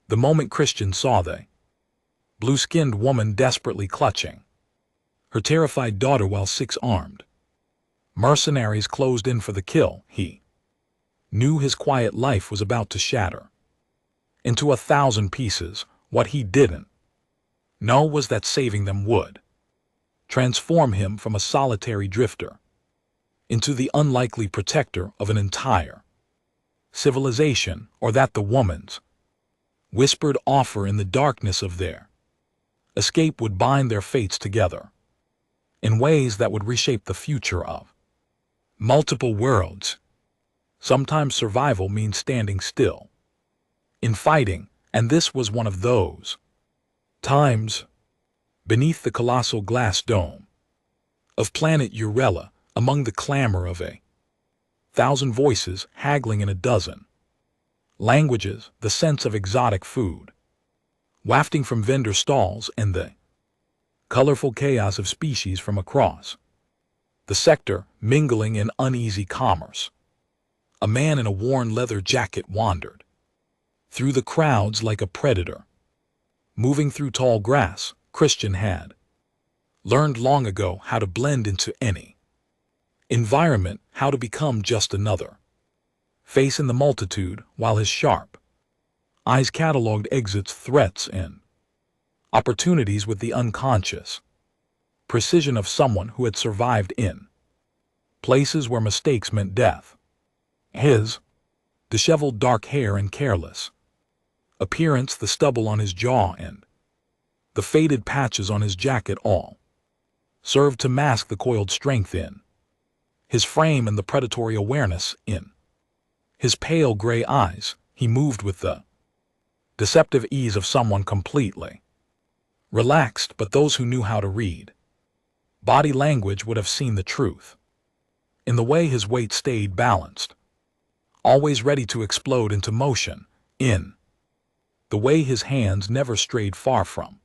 The moment Christian saw the blue-skinned woman desperately clutching her terrified daughter while 6 armed mercenaries closed in for the kill, he knew his quiet life was about to shatter into 1,000 pieces. What he didn't know was that saving them would transform him from a solitary drifter into the unlikely protector of an entire civilization, or that the woman's whispered offer in the darkness of their escape would bind their fates together in ways that would reshape the future of multiple worlds. Sometimes survival means standing still in fighting, and this was one of those times. Beneath the colossal glass dome of planet Urella, among the clamor of 1,000 voices haggling in 12 languages, the sense of exotic food wafting from vendor stalls and the colorful chaos of species from across the sector mingling in uneasy commerce. A man in a worn leather jacket wandered through the crowds like a predator, moving through tall grass. Christian had learned long ago how to blend into any environment, how to become just another face in the multitude, while his sharp eyes cataloged exits, threats, and opportunities with the unconscious precision of someone who had survived in places where mistakes meant death. His disheveled dark hair and careless appearance, the stubble on his jaw and the faded patches on his jacket all served to mask the coiled strength in his frame and the predatory awareness in his pale gray eyes. He moved with the deceptive ease of someone completely relaxed, but those who knew how to read body language would have seen the truth in the way his weight stayed balanced, always ready to explode into motion, in the way his hands never strayed far from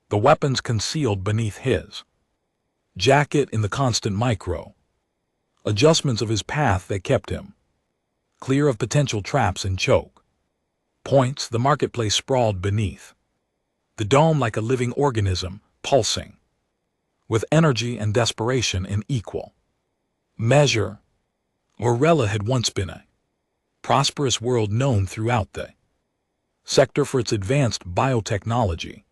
the weapons concealed beneath his jacket, in the constant micro adjustments of his path that kept him clear of potential traps and choke points. The marketplace sprawled beneath the dome like a living organism, pulsing with energy and desperation in equal measure. Urella had once been a prosperous world known throughout the sector for its advanced biotechnology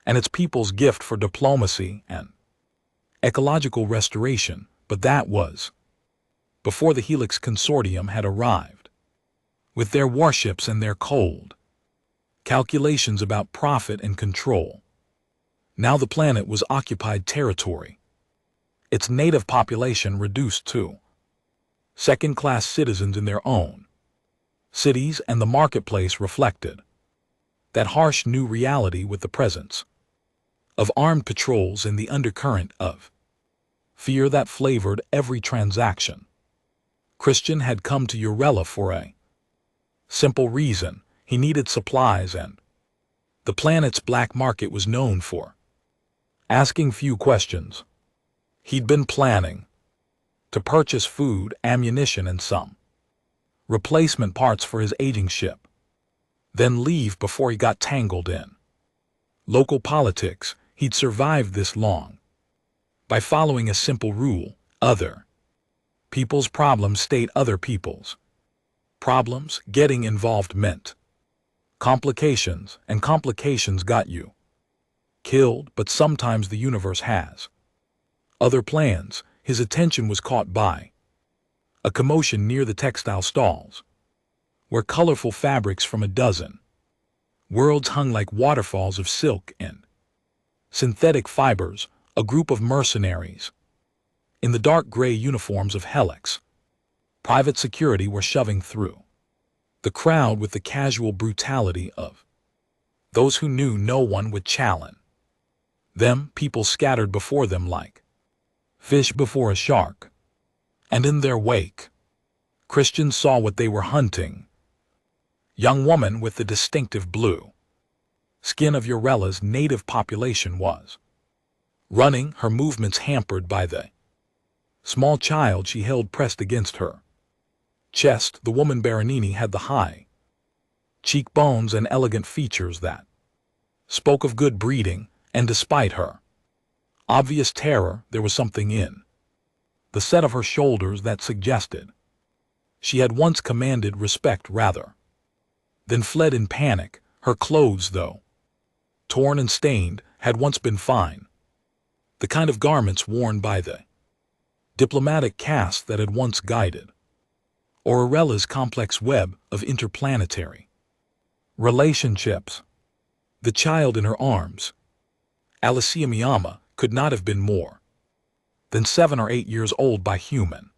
and its people's gift for diplomacy and ecological restoration, but that was before the Helix Consortium had arrived with their warships and their cold calculations about profit and control. Now the planet was occupied territory, its native population reduced to second-class citizens in their own cities, and the marketplace reflected that harsh new reality with the presence of armed patrols and the undercurrent of fear that flavored every transaction. Christian had come to Urella for a simple reason. He needed supplies, and the planet's black market was known for asking few questions. He'd been planning to purchase food, ammunition, and some replacement parts for his aging ship, then leave before he got tangled in local politics. He'd survived this long by following a simple rule: other people's problems stayed other people's problems. Getting involved meant complications, and complications got you killed. But sometimes the universe has other plans. His attention was caught by a commotion near the textile stalls, where colorful fabrics from 12 worlds hung like waterfalls of silk and synthetic fibers. A group of mercenaries in the dark gray uniforms of Helix private security were shoving through the crowd with the casual brutality of those who knew no one would challenge them. People scattered before them like fish before a shark, and in their wake, Christian saw what they were hunting: young woman with the distinctive blue skin of Urella's native population was running, her movements hampered by the small child she held pressed against her chest. The woman Baronini had the high cheekbones and elegant features that spoke of good breeding, and despite her obvious terror, there was something in the set of her shoulders that suggested she had once commanded respect rather than fled in panic. Her clothes, though torn and stained, had once been fine, the kind of garments worn by the diplomatic caste that had once guided Aurella's complex web of interplanetary relationships. The child in her arms, Alicia Miyama, could not have been more than 7 or 8 years old by human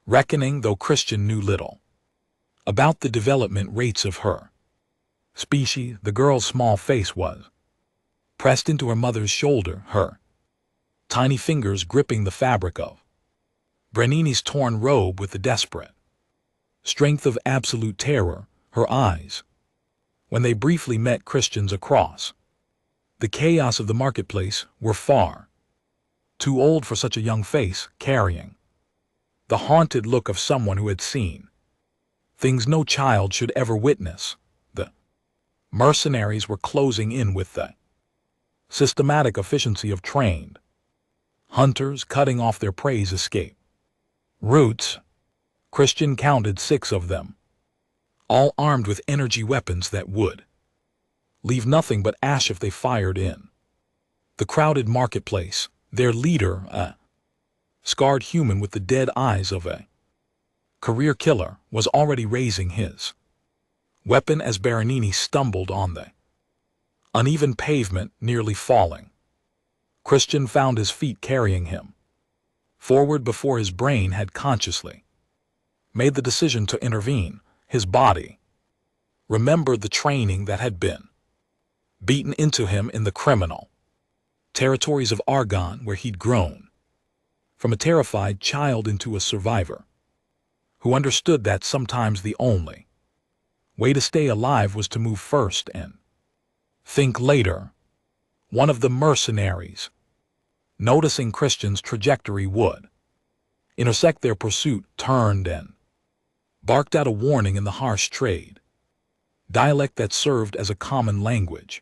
reckoning, though Christian knew little about the development rates of her species. The girl's small face was pressed into her mother's shoulder, her tiny fingers gripping the fabric of Brenini's torn robe with the desperate strength of absolute terror. Her eyes, when they briefly met Christian's across the chaos of the marketplace, were far too old for such a young face, carrying the haunted look of someone who had seen things no child should ever witness. The mercenaries were closing in with the systematic efficiency of trained hunters, cutting off their prey's escape routes. Christian counted 6 of them, all armed with energy weapons that would leave nothing but ash if they fired in the crowded marketplace. Their leader, a scarred human with the dead eyes of a career killer, was already raising his weapon as Bernini stumbled on the uneven pavement, nearly falling. Christian found his feet carrying him forward before his brain had consciously made the decision to intervene. His body remembered the training that had been beaten into him in the criminal territories of Argonne, where he'd grown from a terrified child into a survivor who understood that sometimes the only way to stay alive was to move first and think later. One of the mercenaries, noticing Christian's trajectory would intersect their pursuit, turned and barked out a warning in the harsh trade dialect that served as a common language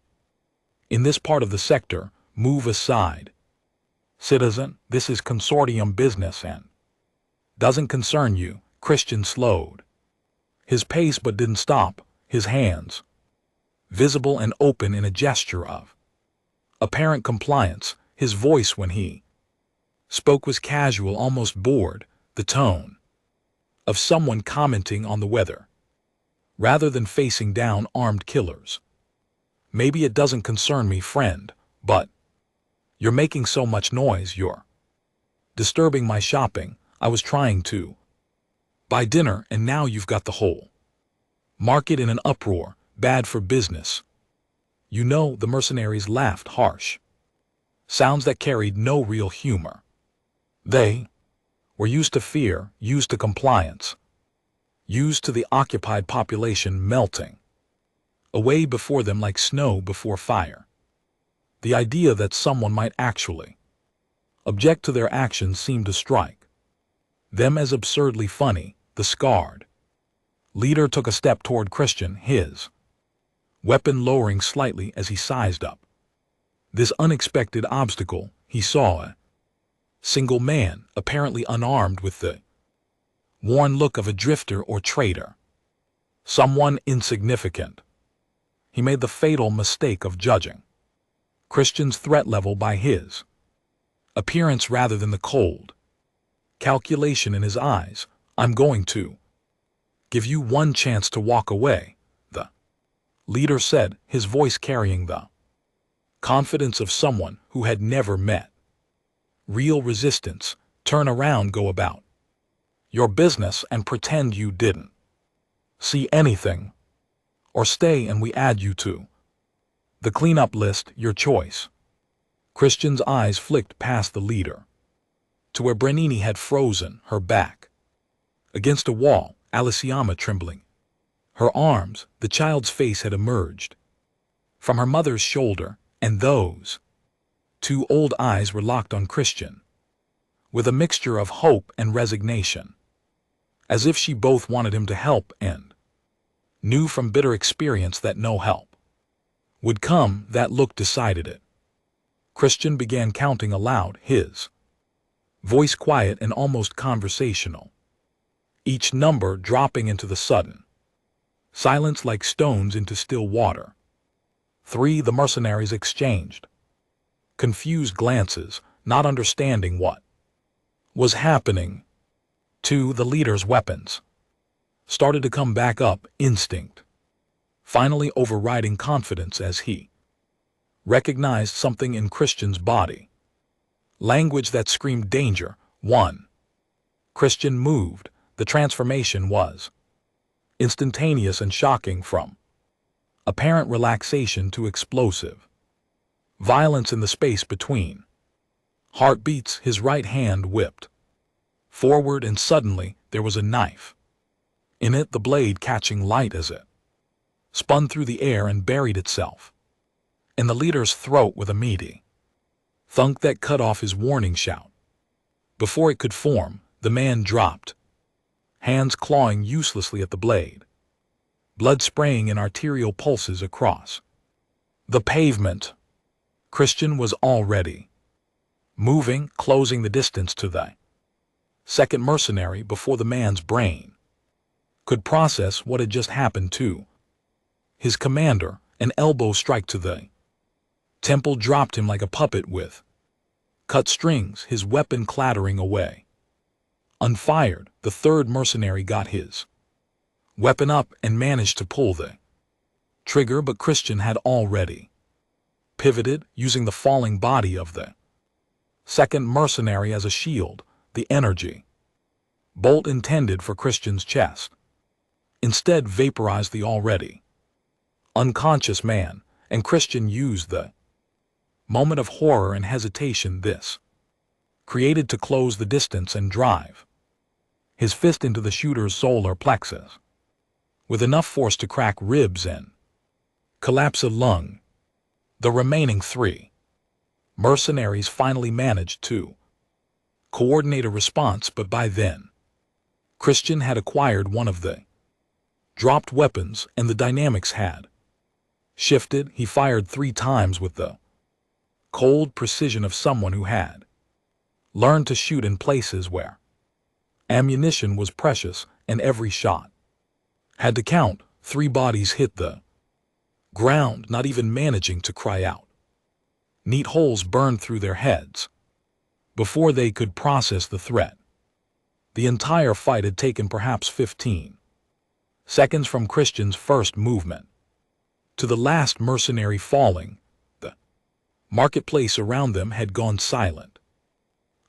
in this part of the sector. Move aside, citizen, this is consortium business and doesn't concern you. Christian slowed his pace but didn't stop, his hands visible and open in a gesture of apparent compliance. His voice when he spoke was casual, almost bored, the tone of someone commenting on the weather rather than facing down armed killers. Maybe it doesn't concern me, friend, but you're making so much noise, you're disturbing my shopping. I was trying to buy dinner and now you've got the whole market in an uproar. Bad for business. You know. The mercenaries laughed, harsh sounds that carried no real humor. They were used to fear, used to compliance, used to the occupied population melting away before them like snow before fire. The idea that someone might actually object to their actions seemed to strike them as absurdly funny. The scarred leader took a step toward Christian, his weapon lowering slightly as he sized up this unexpected obstacle. He saw a single man, apparently unarmed, with the worn look of a drifter or traitor, someone insignificant. He made the fatal mistake of judging Christian's threat level by his appearance rather than the cold calculation in his eyes. I'm going to give you one chance to walk away, the leader said, his voice carrying the confidence of someone who had never met real resistance. Turn around, go about your business, and pretend you didn't see anything, or stay and we add you to the cleanup list, your choice. Christian's eyes flicked past the leader to where Brenini had frozen, her back against a wall, Aliciama trembling. Her arms, the child's face had emerged from her mother's shoulder, and those 2 old eyes were locked on Christian with a mixture of hope and resignation, as if she both wanted him to help and Knew from bitter experience that no help would come. That look decided it. Christian began counting aloud, his voice quiet and almost conversational, each number dropping into the sudden silence like stones into still water. 3. The mercenaries exchanged confused glances, not understanding what was happening. 2. The leader's weapons started to come back up, instinct finally overriding confidence as he recognized something in Christian's body. Language that screamed danger. 1. Christian moved. The transformation was instantaneous and shocking, from apparent relaxation to explosive violence in the space between heartbeats. His right hand whipped forward and suddenly there was a knife in it, the blade catching light as it spun through the air and buried itself in the leader's throat with a meaty thunk that cut off his warning shout. Before it could form, the man dropped, hands clawing uselessly at the blade, blood spraying in arterial pulses across the pavement. Christian was already moving, closing the distance to the second mercenary before the man's brain could process what had just happened to his commander. An elbow strike to the temple dropped him like a puppet with cut strings, his weapon clattering away unfired. The third mercenary got his weapon up and managed to pull the trigger, but Christian had already pivoted, using the falling body of the second mercenary as a shield. The energy bolt intended for Christian's chest instead vaporized the already unconscious man, and Christian used the moment of horror and hesitation this created to close the distance and drive his fist into the shooter's solar plexus with enough force to crack ribs and collapse a lung. The remaining 3 mercenaries finally managed to coordinate a response, but by then Christian had acquired one of the dropped weapons and the dynamics had shifted. He fired 3 times with the cold precision of someone who had learned to shoot in places where ammunition was precious, and every shot had to count. 3 bodies hit the ground, not even managing to cry out. Neat holes burned through their heads before they could process the threat. The entire fight had taken perhaps 15 seconds from Christian's first movement to the last mercenary falling. The marketplace around them had gone silent,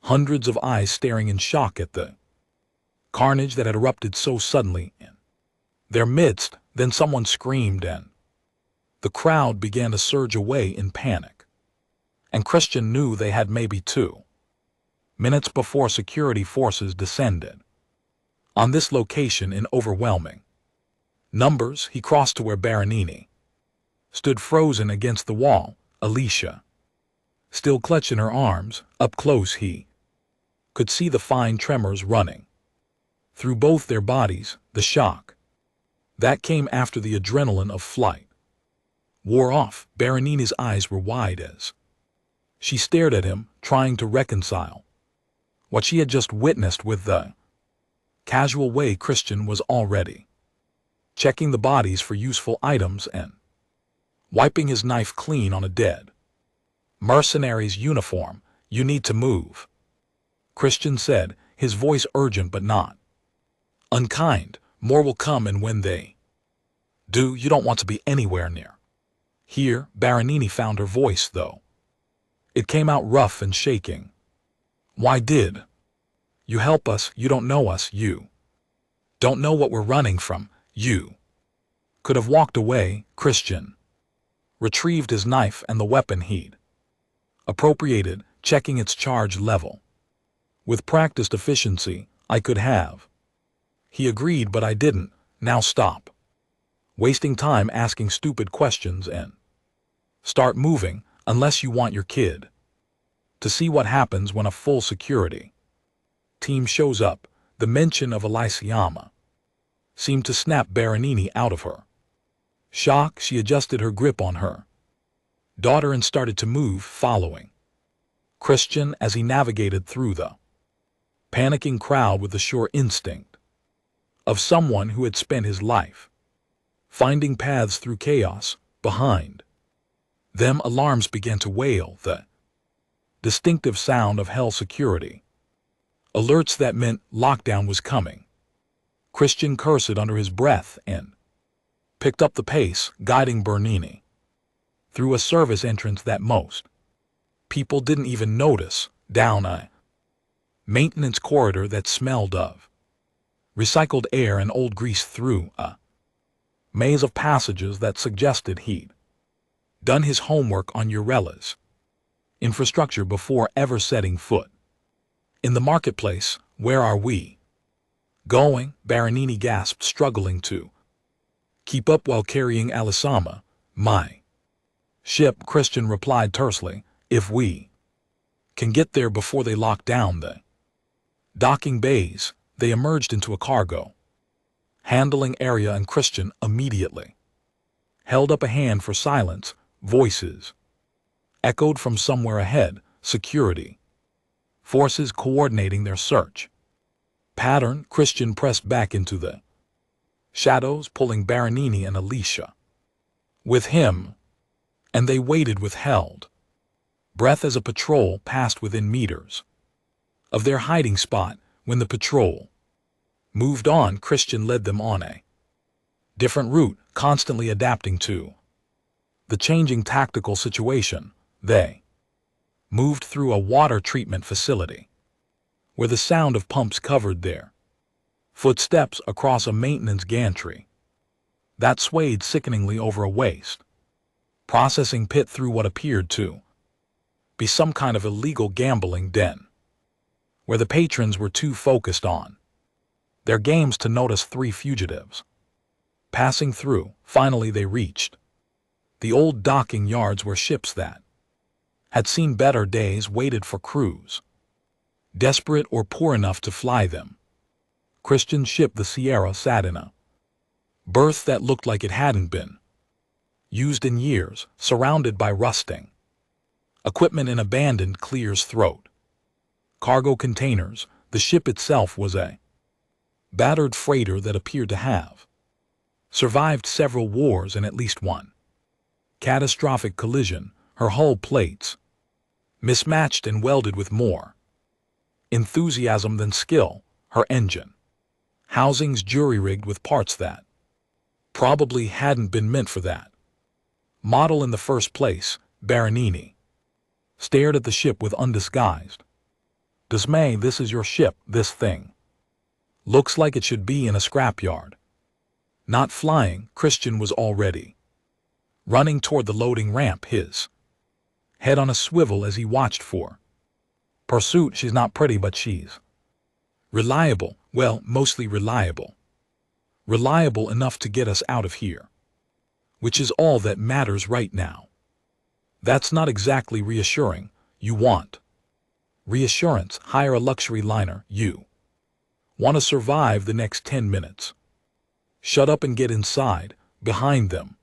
hundreds of eyes staring in shock at the carnage that had erupted so suddenly in their midst. Then someone screamed and the crowd began to surge away in panic, and Christian knew they had maybe 2 minutes before security forces descended on this location in overwhelming numbers. He crossed to where Baronini stood frozen against the wall, Alicia still clutching her arms. Up close he could see the fine tremors running through both their bodies. The shock that came after the adrenaline of flight wore off. Baronini's eyes were wide as she stared at him, trying to reconcile what she had just witnessed with the casual way Christian was already checking the bodies for useful items and wiping his knife clean on a dead mercenary's uniform. "You need to move," Christian said, his voice urgent but not unkind. "More will come, and when they do, you don't want to be anywhere near here." Baronini found her voice, though it came out rough and shaking. "Why did you help us? You don't know us. You don't know what we're running from. You could have walked away." Christian retrieved his knife and the weapon he'd appropriated, checking its charge level with practiced efficiency. "I could have," he agreed, "but I didn't. Now stop wasting time asking stupid questions and start moving, unless you want your kid to see what happens when a full security team shows up." The mention of Elysiama seemed to snap Baronini out of her. Shocked, she adjusted her grip on her daughter and started to move, following Christian as he navigated through the panicking crowd with the sure instinct of someone who had spent his life finding paths through chaos. Behind them, alarms began to wail, the distinctive sound of hell security alerts that meant lockdown was coming. Christian cursed under his breath and picked up the pace, guiding Bernini through a service entrance that most people didn't even notice, down a maintenance corridor that smelled of recycled air and old grease, through a maze of passages that suggested he'd done his homework on Urella's infrastructure before ever setting foot in the marketplace. "Where are we going?" Baronini gasped, struggling to keep up while carrying Alisama. "My ship," Christian replied tersely. "If we can get there before they lock down the docking bays." They emerged into a cargo handling area, and Christian immediately held up a hand for silence. Voices echoed from somewhere ahead, security forces coordinating their search pattern. Christian pressed back into the shadows, pulling Baronini and Alicia with him, and they waited with held breath as a patrol passed within meters of their hiding spot. When the patrol moved on, Christian led them on a different route, constantly adapting to the changing tactical situation. They moved through a water treatment facility where the sound of pumps covered their footsteps, across a maintenance gantry that swayed sickeningly over a waste processing pit, through what appeared to be some kind of illegal gambling den where the patrons were too focused on their games to notice three fugitives passing through. Finally, they reached the old docking yards where ships that had seen better days waited for crews desperate or poor enough to fly them. Christian's ship, the Sierra, sat in a berth that looked like it hadn't been used in years, surrounded by rusting equipment and abandoned clear's throat cargo containers. The ship itself was a battered freighter that appeared to have survived several wars and at least one catastrophic collision. Her hull plates mismatched and welded with more enthusiasm than skill. Her engine housings jury-rigged with parts that probably hadn't been meant for that model in the first place. Baronini stared at the ship with undisguised dismay. "This is your ship? This thing looks like it should be in a scrapyard, not flying." Christian was already running toward the loading ramp, his head on a swivel as he watched for pursuit. "She's not pretty, but she's reliable. Well, mostly reliable. Reliable enough to get us out of here, which is all that matters right now." "That's not exactly reassuring." "You want reassurance? Hire a luxury liner. You want to survive the next 10 minutes. Shut up and get inside." Behind them,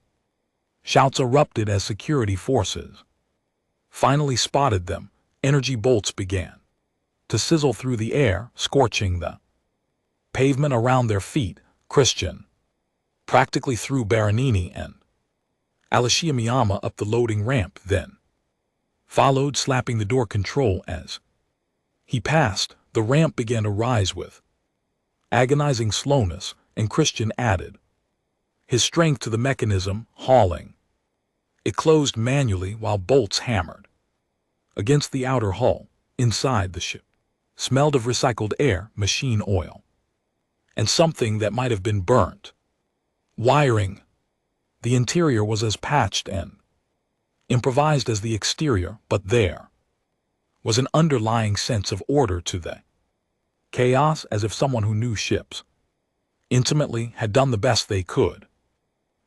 shouts erupted as security forces finally spotted them. Energy bolts began to sizzle through the air, scorching the pavement around their feet. Christian practically threw Baronini and Alicia Miyama up the loading ramp, then followed, slapping the door control as he passed. The ramp began to rise with agonizing slowness, and Christian added his strength to the mechanism, hauling it closed manually while bolts hammered against the outer hull. Inside, the ship smelled of recycled air, machine oil, and something that might have been burnt wiring. The interior was as patched and improvised as the exterior, but there was an underlying sense of order to the chaos, as if someone who knew ships intimately had done the best they could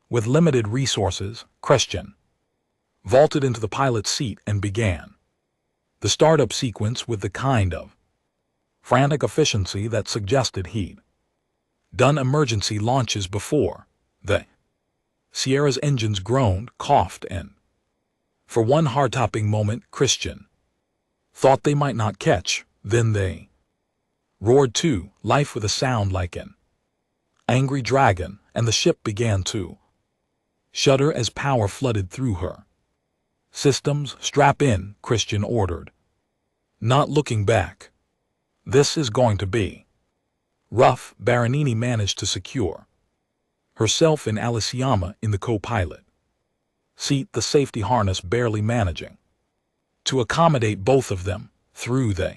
with limited resources. Christian vaulted into the pilot's seat and began the startup sequence with the kind of frantic efficiency that suggested he'd Done emergency launches before. The Sierra's engines groaned, coughed, and for one heart-topping moment, Christian thought they might not catch. Then they roared to life with a sound like an angry dragon, and the ship began to shudder as power flooded through her. Systems, strap in, Christian ordered, not looking back. This is going to be rough. Baronini managed to secure herself and Aliciama in the co-pilot seat, the safety harness barely managing to accommodate both of them. Through the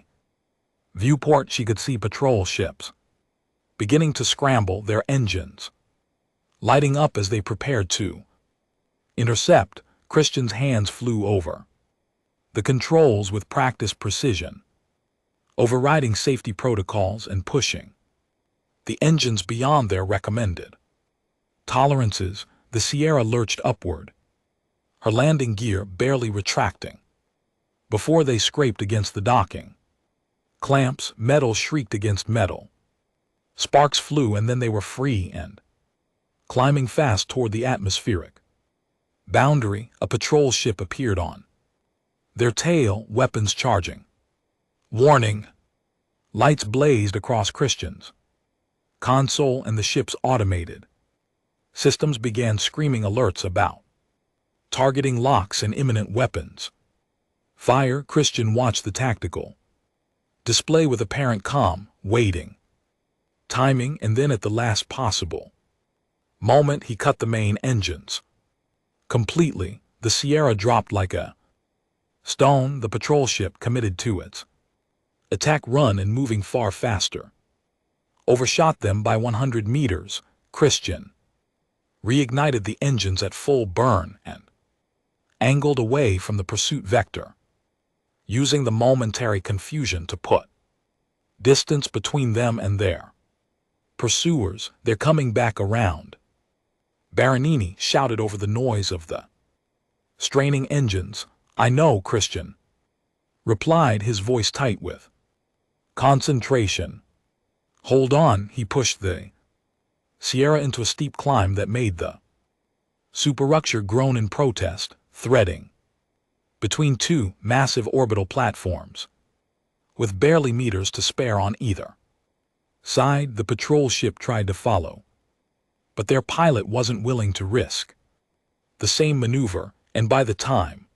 viewport she could see patrol ships beginning to scramble, their engines lighting up as they prepared to intercept. Christian's hands flew over the controls with practiced precision, overriding safety protocols and pushing the engines beyond their recommended tolerances. The Sierra lurched upward, her landing gear barely retracting before they scraped against the docking clamps. Metal shrieked against metal. Sparks flew, and then they were free and climbing fast toward the atmospheric boundary. A patrol ship appeared on their tail, weapons charging. Warning! Lights blazed across Christian's console, and the ship's automated systems began screaming alerts about targeting locks and imminent weapons fire. Christian watched the tactical display with apparent calm, waiting timing, and then at the last possible moment he cut the main engines completely. The Sierra dropped like a stone. The patrol ship, committed to its attack run and moving far faster, overshot them by 100 meters. Christian reignited the engines at full burn and angled away from the pursuit vector, using the momentary confusion to put distance between them and their pursuers. They're coming back around, Baronini shouted over the noise of the straining engines. I know, Christian replied, his voice tight with concentration. Hold on. He pushed the Sierra into a steep climb that made the superstructure groan in protest, threading between two massive orbital platforms with barely meters to spare on either side. The patrol ship tried to follow, but their pilot wasn't willing to risk the same maneuver, and by the time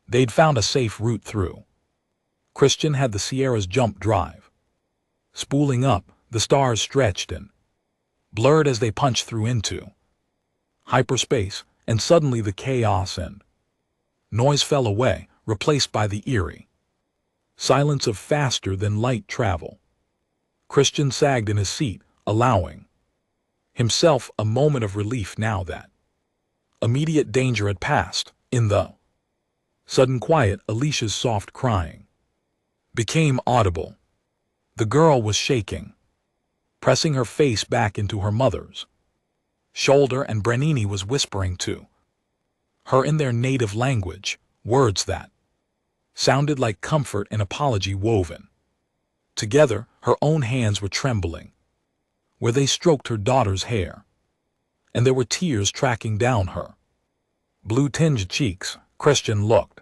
they'd found a safe route through, Christian had the Sierra's jump drive spooling up. The stars stretched and blurred as they punched through into hyperspace, and suddenly the chaos and noise fell away, replaced by the eerie silence of faster-than-light travel. Christian sagged in his seat, allowing himself a moment of relief now that immediate danger had passed. In the sudden quiet, Alicia's soft crying became audible. The girl was shaking, pressing her face back into her mother's shoulder, and Baronini was whispering to her in their native language, words that sounded like comfort and apology woven together. Her own hands were trembling where they stroked her daughter's hair, and there were tears tracking down her blue-tinged cheeks. Christian looked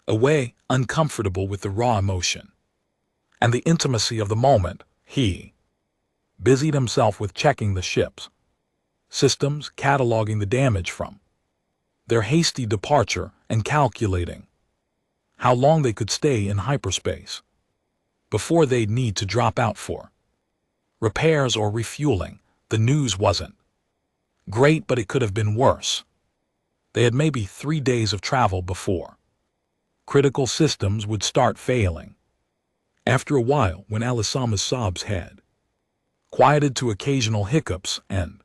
away, uncomfortable with the raw emotion and the intimacy of the moment. He busied himself with checking the ship's systems, cataloging the damage from their hasty departure, and calculating how long they could stay in hyperspace before they'd need to drop out for repairs or refueling. The news wasn't great, but it could have been worse. They had maybe 3 days of travel before critical systems would start failing. After a while, when Aliciama's sobs had quieted to occasional hiccups and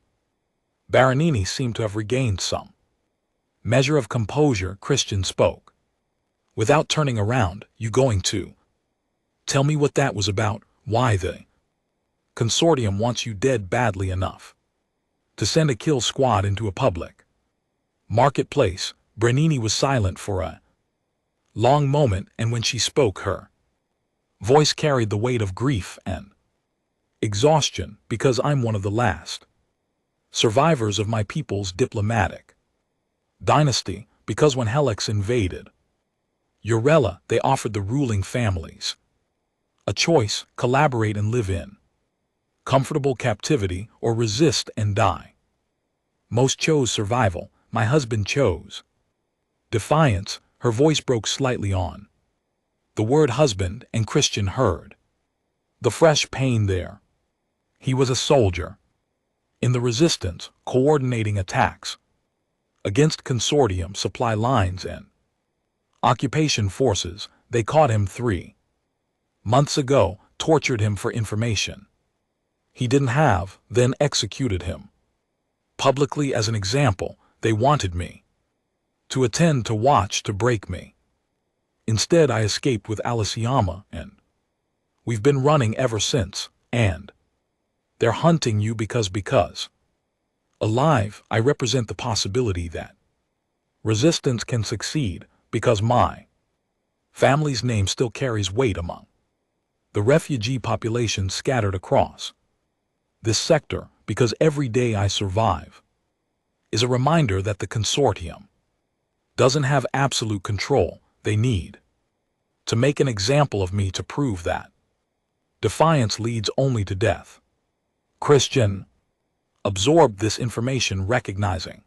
Baronini seemed to have regained some measure of composure, Christian spoke without turning around. You going to tell me what that was about? Why the consortium wants you dead badly enough to send a kill squad into a public marketplace? Baronini was silent for a long moment, and when she spoke, her voice carried the weight of grief and Exhaustion, because I'm one of the last survivors of my people's diplomatic dynasty, because when Helix invaded Urella, they offered the ruling families a choice: collaborate and live in comfortable captivity, or resist and die. Most chose survival. My husband chose defiance. Her voice broke slightly on the word husband, and Christian heard the fresh pain there. He was a soldier in the resistance, coordinating attacks against consortium supply lines and occupation forces. They caught him 3 months ago, tortured him for information he didn't have, then executed him publicly as an example. They wanted me to attend to watch to break me. Instead, I escaped with Aliciama, and we've been running ever since. And they're hunting you because alive, I represent the possibility that resistance can succeed, because my family's name still carries weight among the refugee population scattered across this sector, because every day I survive is a reminder that the consortium doesn't have absolute control. They need to make an example of me to prove that defiance leads only to death. Christian absorbed this information, recognizing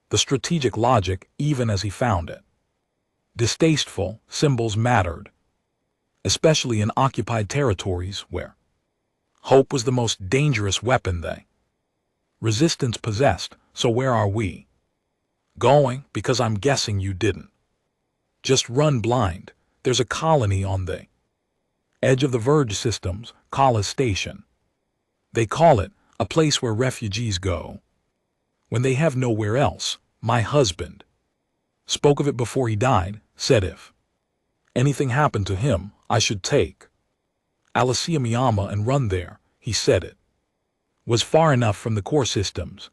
the strategic logic even as he found it distasteful. Symbols mattered, especially in occupied territories where hope was the most dangerous weapon they resistance possessed. So where are we going? Because I'm guessing you didn't just run blind. There's a colony on the edge of the Verge systems, Kala's Station. They call it a place where refugees go when they have nowhere else. My husband spoke of it before he died, said if anything happened to him, I should take Alicia Miyama and run there. He said it was far enough from the core systems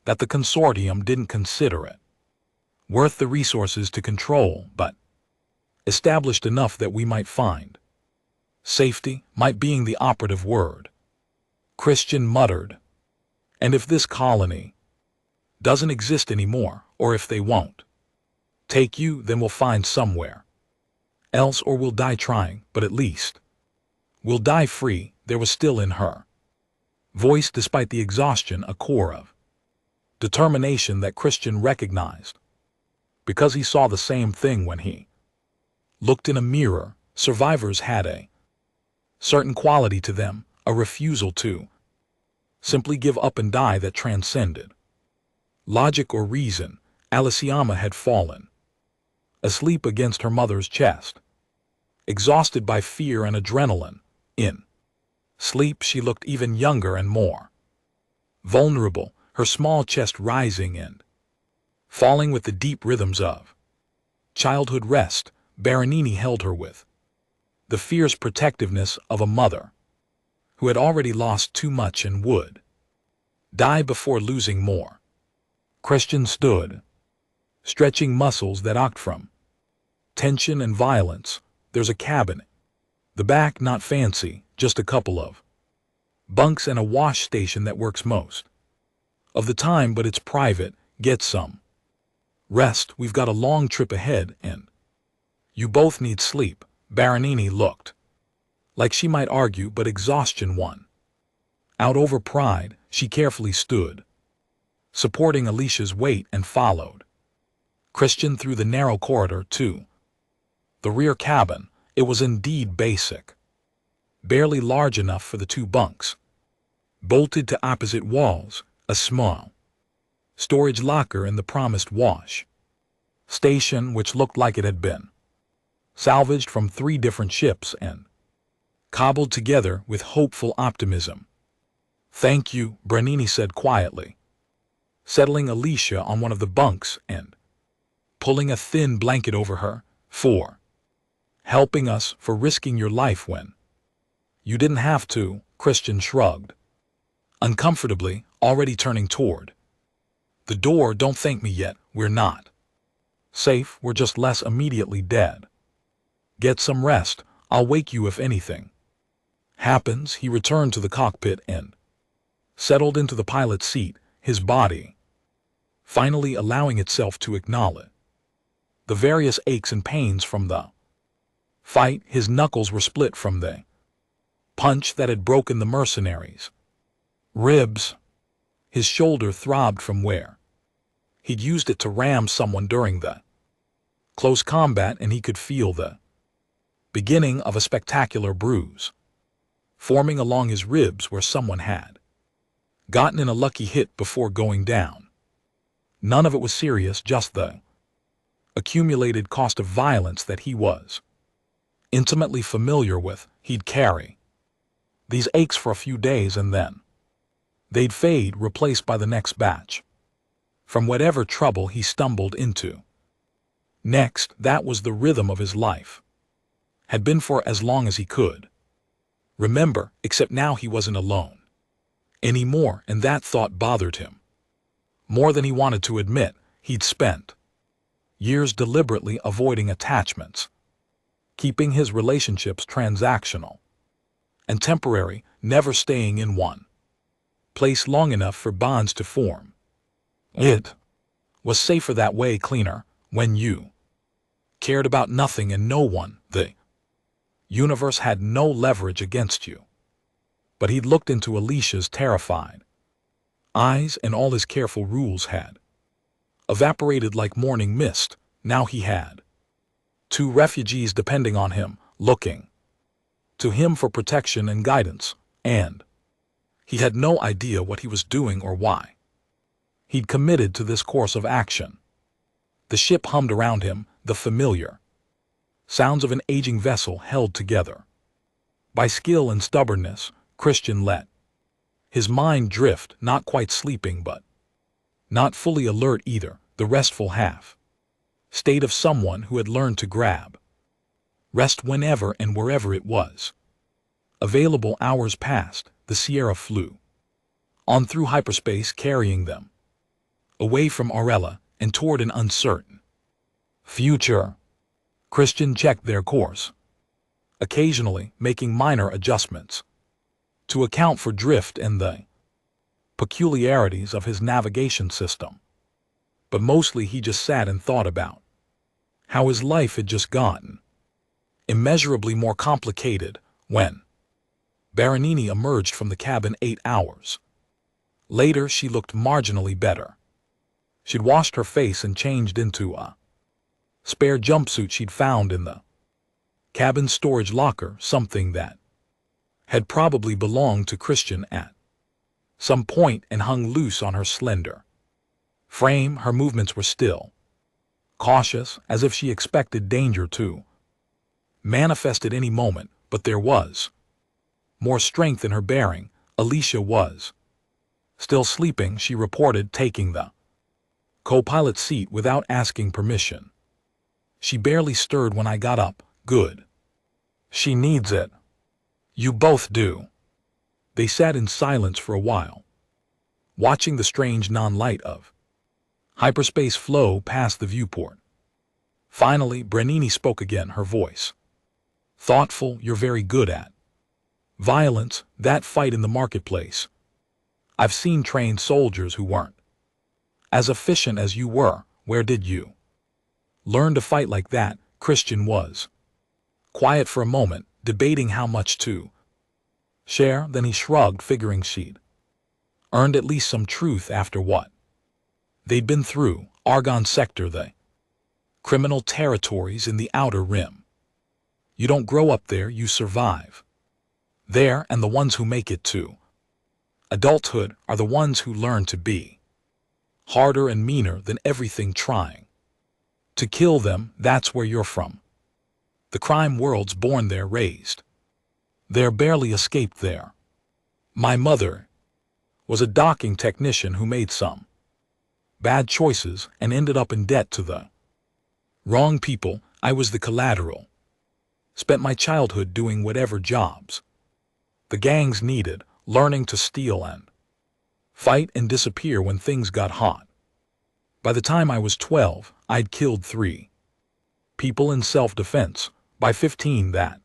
that the consortium didn't consider it worth the resources to control, but established enough that we might find safety. Might being the operative word. Christian muttered. And if this colony doesn't exist anymore, or if they won't take you, then we'll find somewhere else, or we'll die trying, but at least we'll die free. There was still in her voice, despite the exhaustion, a core of determination that Christian recognized, because he saw the same thing when he looked in a mirror. Survivors had a certain quality to them, a refusal to simply give up and die that transcended logic or reason. Aliciama had fallen asleep against her mother's chest, exhausted by fear and adrenaline. In sleep, she looked even younger and more vulnerable, her small chest rising and falling with the deep rhythms of childhood rest. Baronini held her with the fierce protectiveness of a mother who had already lost too much and would die before losing more. Christian stood, stretching muscles that ached from tension and violence. There's a cabin. The back, not fancy, just a couple of bunks and a wash station that works most of the time, but it's private. Get some rest. We've got a long trip ahead, and you both need sleep. Baronini looked like she might argue, but exhaustion won out over pride. She carefully stood, supporting Alicia's weight, and followed Christian through the narrow corridor to the rear cabin. It was indeed basic, barely large enough for the 2 bunks, bolted to opposite walls, a small storage locker in the promised wash station, which looked like it had been salvaged from 3 different ships and cobbled together with hopeful optimism. Thank you, Baronini said quietly, settling Alicia on one of the bunks and pulling a thin blanket over her. For helping us, for risking your life when you didn't have to. Christian shrugged uncomfortably, already turning toward the door. Don't thank me yet. We're not safe. We're just less immediately dead. Get some rest. I'll wake you if anything happens, he returned to the cockpit and settled into the pilot's seat, his body finally allowing itself to acknowledge the various aches and pains from the fight. His knuckles were split from the punch that had broken the mercenaries' ribs. His shoulder throbbed from where he'd used it to ram someone during the close combat, and he could feel the beginning of a spectacular bruise forming along his ribs where someone had gotten in a lucky hit before going down. None of it was serious, just the accumulated cost of violence that he was intimately familiar with. He'd carry these aches for a few days and then they'd fade, replaced by the next batch from whatever trouble he stumbled into next. That was the rhythm of his life, had been for as long as he could remember, except now he wasn't alone anymore, and that thought bothered him more than he wanted to admit. He'd spent years deliberately avoiding attachments, keeping his relationships transactional and temporary, never staying in one place long enough for bonds to form. It was safer that way, cleaner, when you cared about nothing and no one. The universe had no leverage against you. But he'd looked into Alicia's terrified eyes, and all his careful rules had evaporated like morning mist. Now he had two refugees depending on him, looking to him for protection and guidance, and he had no idea what he was doing or why he'd committed to this course of action. The ship hummed around him, the familiar sounds of an aging vessel held together by skill and stubbornness. Christian let his mind drift, not quite sleeping but not fully alert either, the restful half state of someone who had learned to grab rest whenever and wherever it was available. Hours passed. The Sierra flew on through hyperspace, carrying them away from Aurella and toward an uncertain future. Christian checked their course, occasionally making minor adjustments to account for drift and the peculiarities of his navigation system. But mostly he just sat and thought about how his life had just gotten immeasurably more complicated when Baronini emerged from the cabin 8 hours later. She looked marginally better. She'd washed her face and changed into a spare jumpsuit she'd found in the cabin storage locker, something that had probably belonged to Christian at some point and hung loose on her slender frame. Her movements were still cautious, as if she expected danger to manifest at any moment, but there was more strength in her bearing. Alicia was still sleeping, she reported, taking the co-pilot seat without asking permission. She barely stirred when I got up. Good. She needs it. You both do. They sat in silence for a while, watching the strange non-light of hyperspace flow past the viewport. Finally, Baronini spoke again, her voice thoughtful. You're very good at violence, that fight in the marketplace. I've seen trained soldiers who weren't as efficient as you were. Where did you learn to fight like that? Christian was quiet for a moment, debating how much to share. Then he shrugged, figuring she'd earned at least some truth after what they'd been through. Argon Sector, the criminal territories in the Outer Rim. You don't grow up there, you survive there, and the ones who make it to adulthood are the ones who learn to be harder and meaner than everything trying to kill them. That's where you're from. The crime world's born there, raised there, barely escaped there. My mother was a docking technician who made some bad choices and ended up in debt to the wrong people. I was the collateral. Spent my childhood doing whatever jobs the gangs needed, learning to steal and fight and disappear when things got hot. By the time I was 12, I'd killed 3 people in self-defense. By 15, that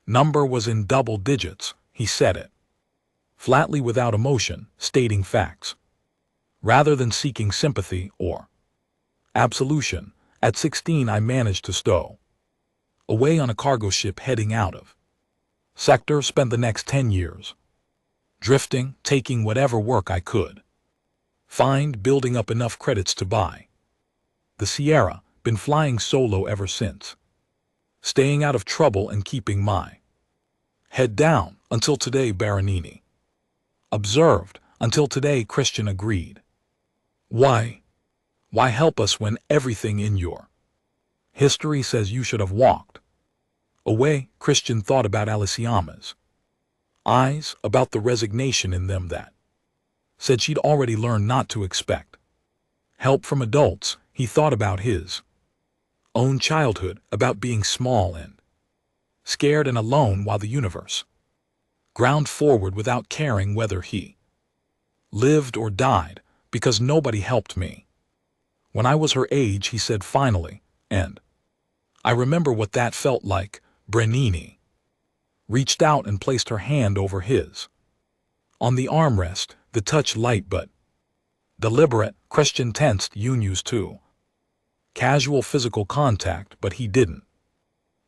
Number was in double digits, he said it. Flatly without emotion, stating facts. Rather than seeking sympathy or absolution, at 16 I managed to stow away on a cargo ship heading out of sector, spent the next 10 years drifting, taking whatever work I could find, building up enough credits to buy the Sierra, been flying solo ever since, staying out of trouble and keeping my head down, until today, Baronini observed. Until today, Christian agreed. Why help us when everything in your history says you should have walked away? Christian thought about Aliciama's eyes, about the resignation in them that said she'd already learned not to expect help from adults. He thought about his own childhood, about being small and scared and alone while the universe ground forward without caring whether he lived or died, because nobody helped me when I was her age, he said finally, and I remember what that felt like. Brenini reached out and placed her hand over his on the armrest, the touch light but deliberate. Christian tensed. Used to casual physical contact, but he didn't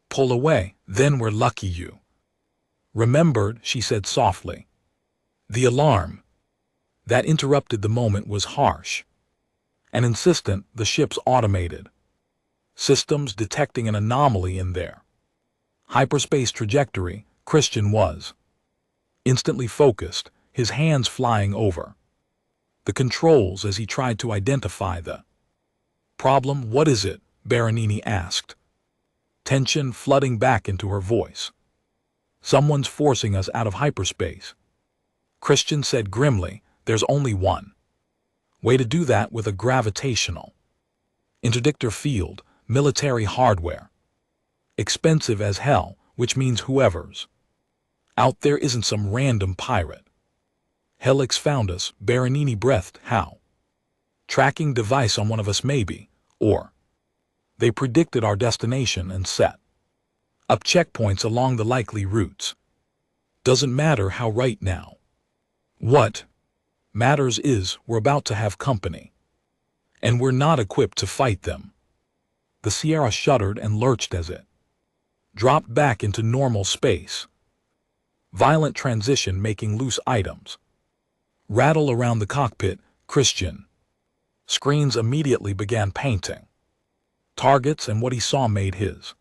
pull away. Then we're lucky you remembered, she said softly. The alarm that interrupted the moment was harsh and insistent, the ship's automated systems detecting an anomaly in their hyperspace trajectory. Christian was instantly focused, his hands flying over the controls as he tried to identify the problem. What is it? Baronini asked, tension flooding back into her voice. Someone's forcing us out of hyperspace. Christian said grimly, there's only one way to do that, with a gravitational interdictor field, military hardware. Expensive as hell, which means whoever's out there isn't some random pirate. Helix found us, Baronini breathed. How? Tracking device on one of us maybe, or they predicted our destination and set up checkpoints along the likely routes. Doesn't matter how right now. What matters is we're about to have company, and we're not equipped to fight them. The Sierra shuddered and lurched as it dropped back into normal space. Violent transition making loose items rattle around the cockpit. Christian screens immediately began painting targets, and what he saw made his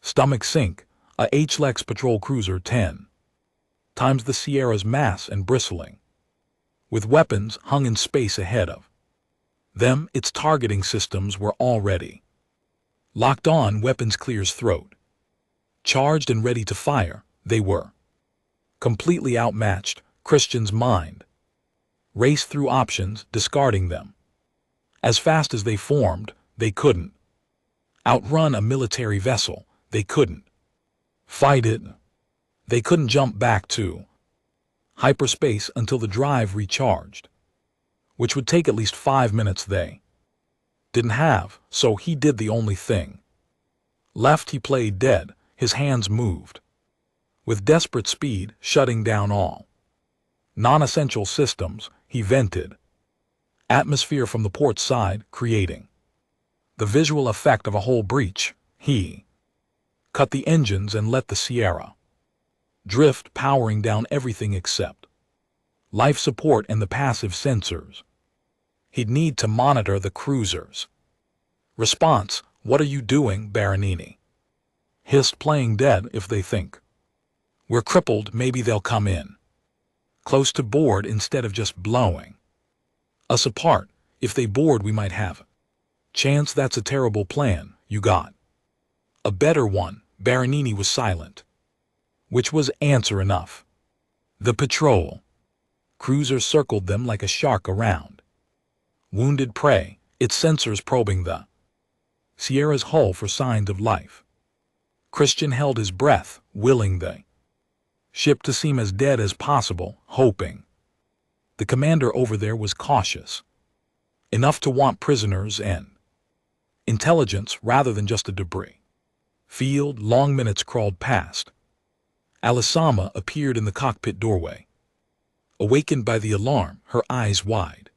stomach sink. A HLEX patrol cruiser 10 times the Sierra's mass and bristling with weapons hung in space ahead of them. Its targeting systems were already locked on, weapons clear as throat, charged and ready to fire. They were completely outmatched. Christian's mind raced through options, discarding them as fast as they formed. They couldn't outrun a military vessel. They couldn't fight it. They couldn't jump back to hyperspace until the drive recharged, which would take at least 5 minutes. They didn't have, so he did the only thing left. He played dead. His hands moved with desperate speed, shutting down all non-essential systems. He vented atmosphere from the port side, creating the visual effect of a whole breach. He cut the engines and let the Sierra drift, powering down everything except life support and the passive sensors. He'd need to monitor the cruiser's response. What are you doing? Baronini hissed. Playing dead. If they think we're crippled, maybe they'll come in close to board instead of just blowing us apart. If they board, we might have a chance. That's a terrible plan. You got a better one? Baronini was silent, which was answer enough. The patrol cruiser circled them like a shark around wounded prey, its sensors probing the Sierra's hull for signs of life. Christian held his breath, willing the ship to seem as dead as possible, hoping the commander over there was cautious enough to want prisoners and intelligence rather than just a debris field. Long minutes crawled past. Alisama appeared in the cockpit doorway. Awakened by the alarm, her eyes wide.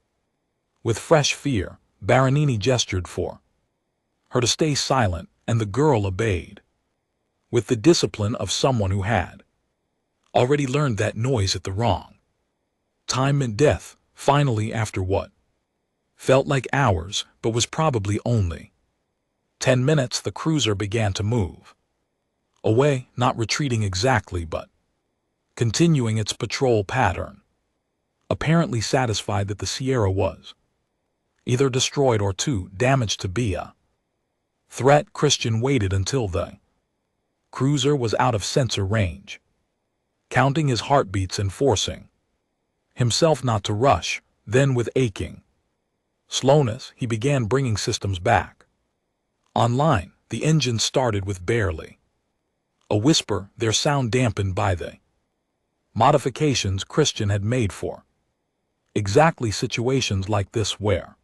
With fresh fear, Baronini gestured for her to stay silent, and the girl obeyed. With the discipline of someone who had already learned that noise at the wrong time meant death, finally, after what felt like hours but was probably only 10 minutes, the cruiser began to move away, not retreating exactly but continuing its patrol pattern. Apparently satisfied that the Sierra was either destroyed or too damaged to be a threat, Christian waited until the cruiser was out of sensor range, counting his heartbeats and forcing himself not to rush. Then, with aching slowness, he began bringing systems back online. The engine started with barely a whisper, their sound dampened by the modifications Christian had made for exactly situations like this where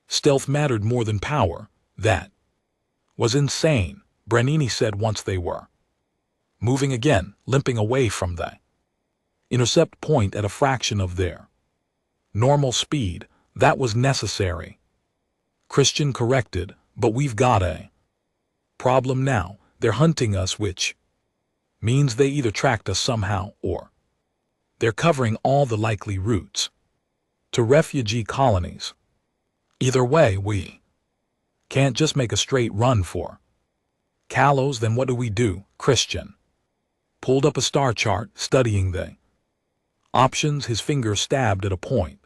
stealth mattered more than power. That was insane, Baronini said once they were moving again, limping away from the intercept point at a fraction of their normal speed. That was necessary, Christian corrected, but we've got a problem now. They're hunting us, which means they either tracked us somehow or they're covering all the likely routes to refugee colonies. Either way, we can't just make a straight run for Kalos. Then what do we do? Christian pulled up a star chart, studying the options. His finger stabbed at a point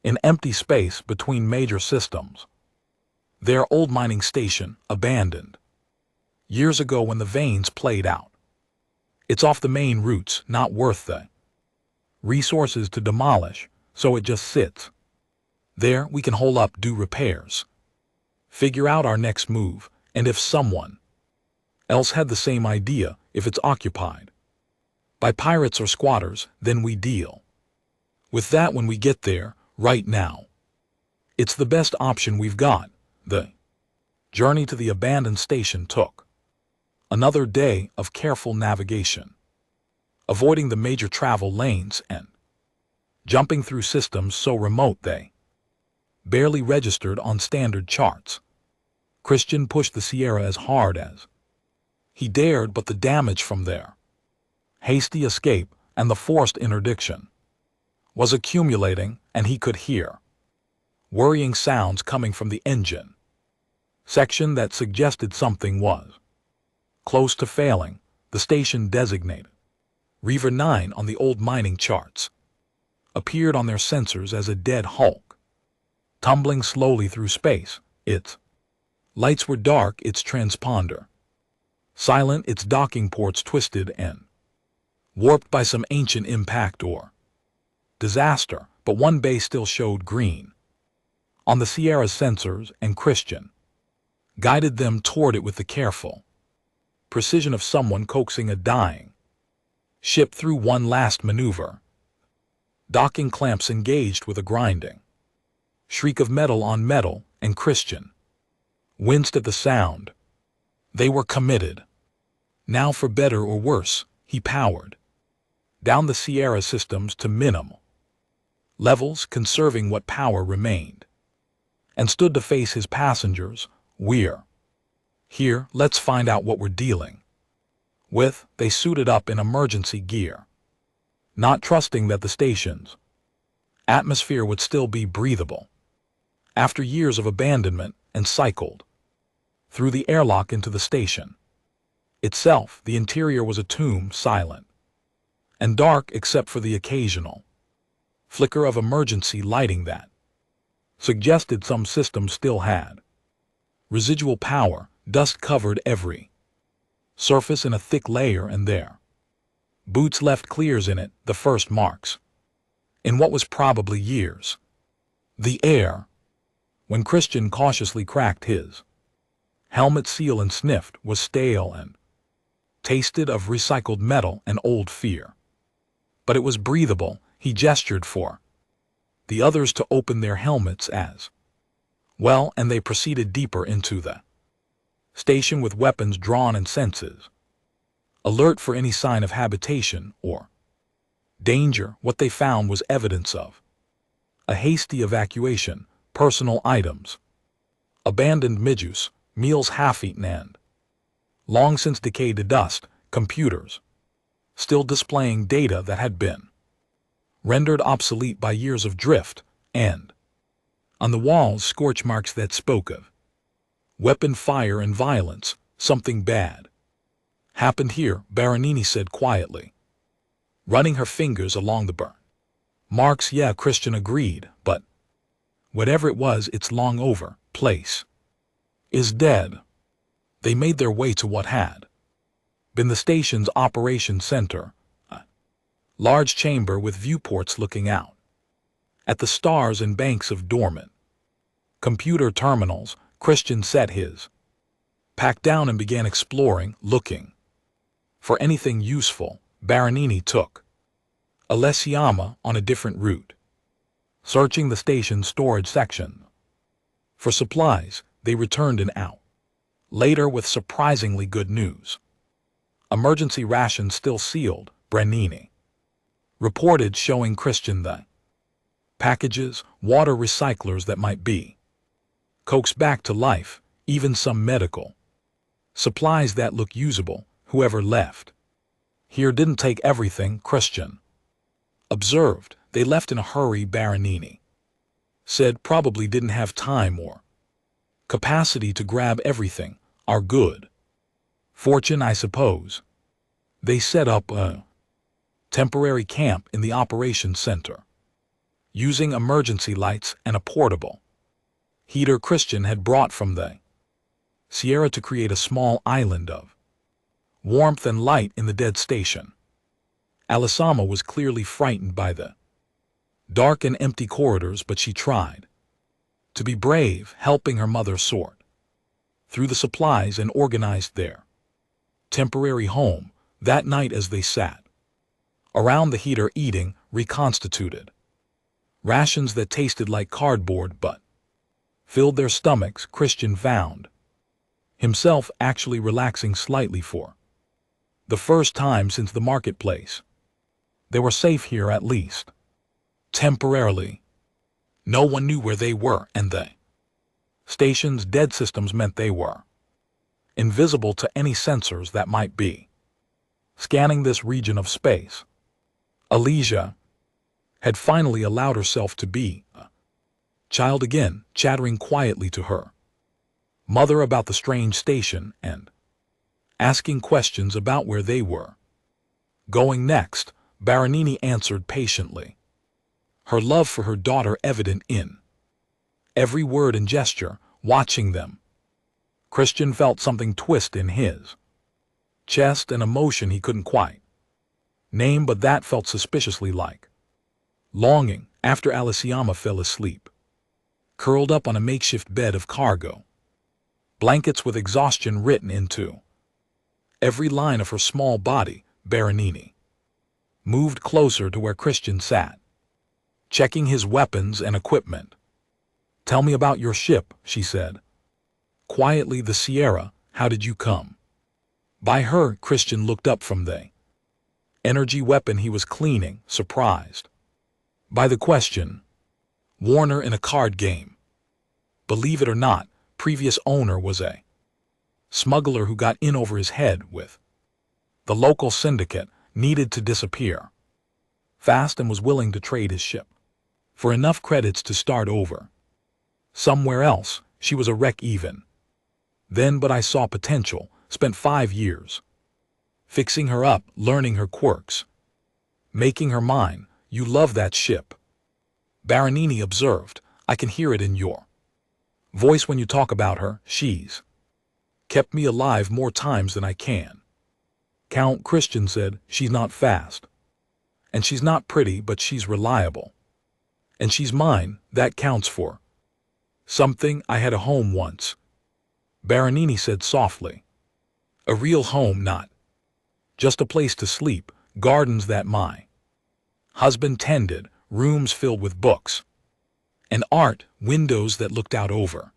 in empty space between major systems. Their old mining station, abandoned years ago when the veins played out. It's off the main routes, not worth the resources to demolish, so it just sits there. We can hole up, do repairs, figure out our next move, and if someone else had the same idea, if it's occupied by pirates or squatters, then we deal with that when we get there. Right now, it's the best option we've got. The journey to the abandoned station took another day of careful navigation, avoiding the major travel lanes and jumping through systems so remote they barely registered on standard charts. Christian pushed the Sierra as hard as he dared, but the damage from their hasty escape and the forced interdiction was accumulating, and he could hear worrying sounds coming from the engine section that suggested something was close to failing. The station designated Reaver 9 on the old mining charts appeared on their sensors as a dead hulk, tumbling slowly through space. Its lights were dark, its transponder silent, its docking ports twisted and warped by some ancient impact or disaster, but one bay still showed green on the Sierra's sensors, and Christian guided them toward it with the careful precision of someone coaxing a dying ship through one last maneuver. Docking clamps engaged with a grinding shriek of metal on metal, and Christian winced at the sound. They were committed. Now, for better or worse, he powered down the Sierra systems to minimum levels, conserving what power remained, and stood to face his passengers. We're here, let's find out what we're dealing with. They suited up in emergency gear, not trusting that the station's atmosphere would still be breathable after years of abandonment, and cycled through the airlock into the station itself. The interior was a tomb, silent and dark except for the occasional flicker of emergency lighting that suggested some system still had residual power. Dust covered every surface in a thick layer, and their boots left clears in it, the first marks in what was probably years. The air, when Christian cautiously cracked his helmet seal and sniffed, was stale and tasted of recycled metal and old fear. But it was breathable. He gestured for the others to open their helmets as well, and they proceeded deeper into the station with weapons drawn and senses alert for any sign of habitation or danger. What they found was evidence of a hasty evacuation, personal items, abandoned midges, meals half-eaten and long since decayed to dust, computers, still displaying data that had been rendered obsolete by years of drift, and on the walls scorch marks that spoke of weapon fire and violence. Something bad happened here, Baronini said quietly, running her fingers along the burn marks. Yeah, Christian agreed, but whatever it was, it's long over. Place is dead. They made their way to what had been the station's operations center, a large chamber with viewports looking out at the stars and banks of dormant computer terminals. Christian set his pack down and began exploring, looking for anything useful. Baronini took Alessiama on a different route, searching the station's storage section for supplies. They returned an hour later with surprisingly good news. Emergency rations still sealed, Baronini reported, showing Christian the packages, water recyclers that might be coaxed back to life, even some medical supplies that look usable. Whoever left here didn't take everything, Christian observed. They left in a hurry, Baronini said. Probably didn't have time or capacity to grab everything. Our good fortune, I suppose. They set up a temporary camp in the operations center, using emergency lights and a portable heater Christian had brought from the Sierra to create a small island of warmth and light in the dead station. Alessama was clearly frightened by the dark and empty corridors, but she tried to be brave, helping her mother sort through the supplies and organized their temporary home. That night, as they sat around the heater eating reconstituted rations that tasted like cardboard but filled their stomachs, Christian found himself actually relaxing slightly for the first time since the marketplace. They were safe here, at least temporarily. No one knew where they were, and the station's dead systems meant they were invisible to any sensors that might be scanning this region of space. Alicia had finally allowed herself to be a child again, chattering quietly to her mother about the strange station and asking questions about where they were going next. Baronini answered patiently, her love for her daughter evident in every word and gesture. Watching them, Christian felt something twist in his chest, an emotion he couldn't quite name, but that felt suspiciously like longing. After Alessiama fell asleep, curled up on a makeshift bed of cargo blankets with exhaustion written into every line of her small body, Baronini moved closer to where Christian sat, checking his weapons and equipment. Tell me about your ship, she said quietly. The Sierra. How did you come by her? Christian looked up from the energy weapon he was cleaning, surprised by the question. Warner in a card game. Believe it or not, previous owner was a smuggler who got in over his head with the local syndicate, needed to disappear fast and was willing to trade his ship for enough credits to start over somewhere else. She was a wreck even then, but I saw potential. Spent 5 years fixing her up, learning her quirks, making her mine. You love that ship, Baronini observed. I can hear it in your voice when you talk about her. She's kept me alive more times than I can count, Christian said. She's not fast, and she's not pretty, but she's reliable. And she's mine. That counts for something. I had a home once, Baronini said softly. A real home, not just a place to sleep. Gardens that my husband tended, rooms filled with books and art, windows that looked out over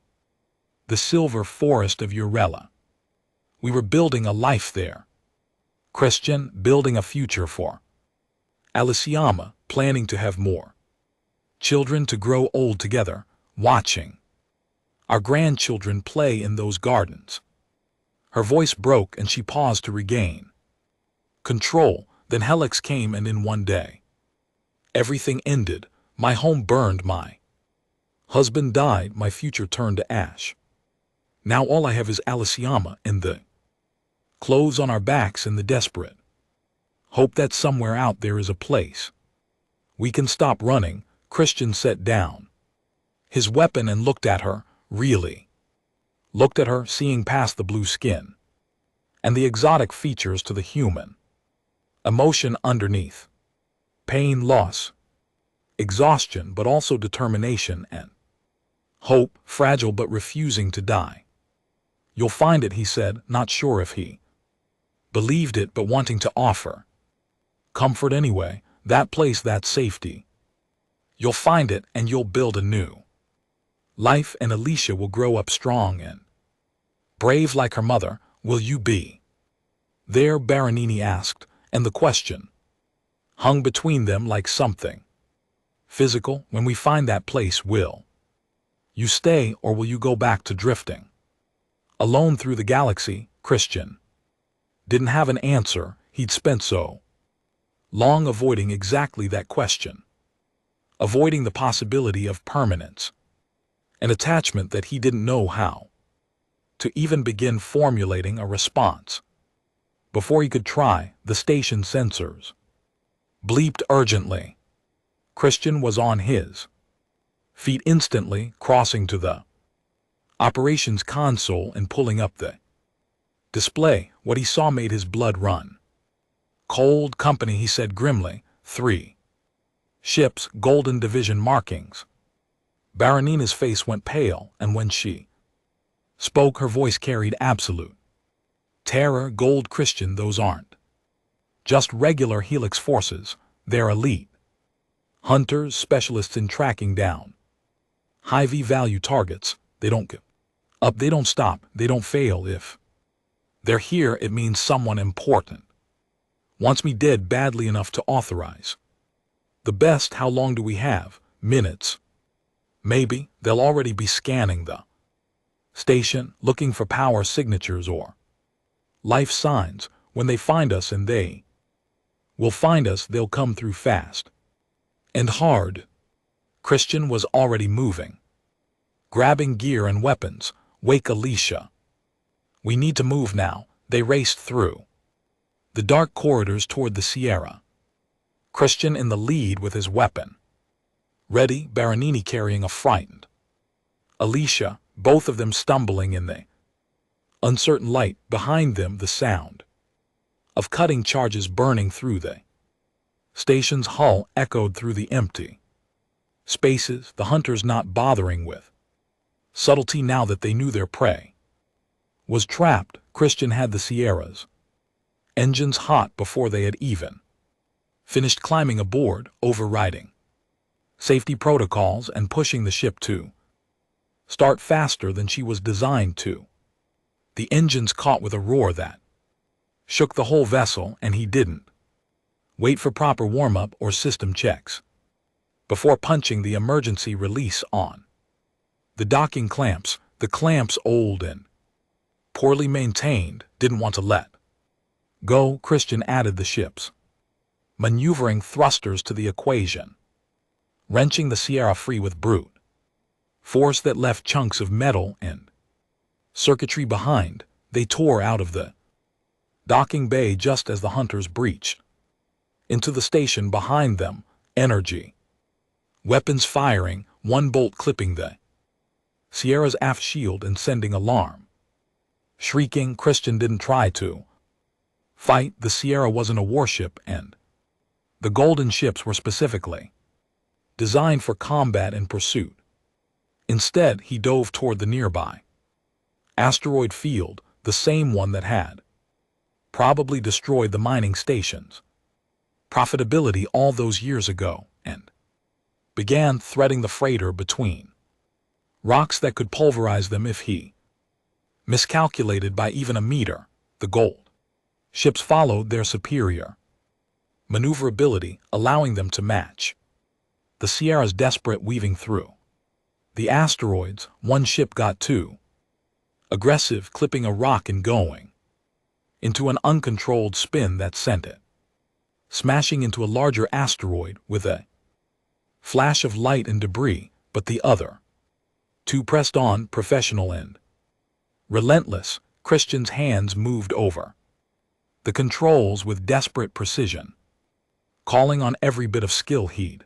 the silver forest of Urella. We were building a life there. Christian, building a future for. Aliciama, planning to have more. Children to grow old together, watching. Our grandchildren play in those gardens. Her voice broke and she paused to regain control. Then Helix came, and in one day everything ended. My home burned, my husband died, my future turned to ash. Now all I have is Aliciama and the clothes on our backs and the desperate hope that somewhere out there is a place we can stop running. Christian set down his weapon and looked at her, really looked at her, seeing past the blue skin and the exotic features to the human emotion underneath. Pain, loss, exhaustion, but also determination and hope, fragile but refusing to die. You'll find it, he said, not sure if he believed it, but wanting to offer comfort anyway, that place, that safety. You'll find it, and you'll build a new life, and Alicia will grow up strong and brave like her mother. Will you be there? Baronini asked, and the question hung between them like something physical. When we find that place, will you stay, or will you go back to drifting alone through the galaxy? Christian didn't have an answer. He'd spent so long avoiding exactly that question, avoiding the possibility of permanence, an attachment, that he didn't know how to even begin formulating a response. Before he could try, the station sensors bleeped urgently. Christian was on his feet instantly, crossing to the operations console and pulling up the display. What he saw made his blood run cold. Company, he said grimly. 3 ships, Golden Division markings. Baronina's face went pale, and when she spoke, her voice carried absolute terror. Gold. Christian, those aren't just regular Helix forces. They're elite hunters, specialists in tracking down high V-value targets. They don't give up, they don't stop, they don't fail. If they're here, it means someone important wants me dead badly enough to authorize the best. How long do we have? Minutes. Maybe. They'll already be scanning the station, looking for power signatures or life signs. When they find us, and they will find us, they'll come through fast and hard. Christian was already moving, grabbing gear and weapons. Wake, Alicia. We need to move now. They raced through the dark corridors toward the Sierra, Christian in the lead with his weapon ready, Baronini carrying a frightened Alicia, both of them stumbling in the uncertain light. Behind them, the sound of cutting charges burning through the station's hull echoed through the empty spaces, the hunters not bothering with subtlety now that they knew their prey was trapped. Christian had the Sierra's engines hot before they had even finished climbing aboard, overriding safety protocols and pushing the ship to start faster than she was designed to. The engines caught with a roar that shook the whole vessel, and he didn't wait for proper warm-up or system checks before punching the emergency release on the docking clamps. The clamps, old and poorly maintained, didn't want to let go. Christian added the ship's maneuvering thrusters to the equation, wrenching the Sierra free with brute force that left chunks of metal and circuitry behind. They tore out of the docking bay just as the hunters breached into the station behind them, energy weapons firing, one bolt clipping the Sierra's aft shield and sending alarm shrieking. Christian didn't try to fight. The Sierra wasn't a warship, and the Golden ships were specifically designed for combat and pursuit. Instead, he dove toward the nearby asteroid field, the same one that had probably destroyed the mining station's profitability all those years ago, and began threading the freighter between rocks that could pulverize them if he miscalculated by even a meter. The gold Ships followed their superior maneuverability, allowing them to match the Sierra's desperate weaving through the asteroids. One ship got too aggressive, clipping a rock and going into an uncontrolled spin that sent it smashing into a larger asteroid with a flash of light and debris, but the other two pressed on, professional and relentless. Christian's hands moved over the controls with desperate precision, calling on every bit of skill he'd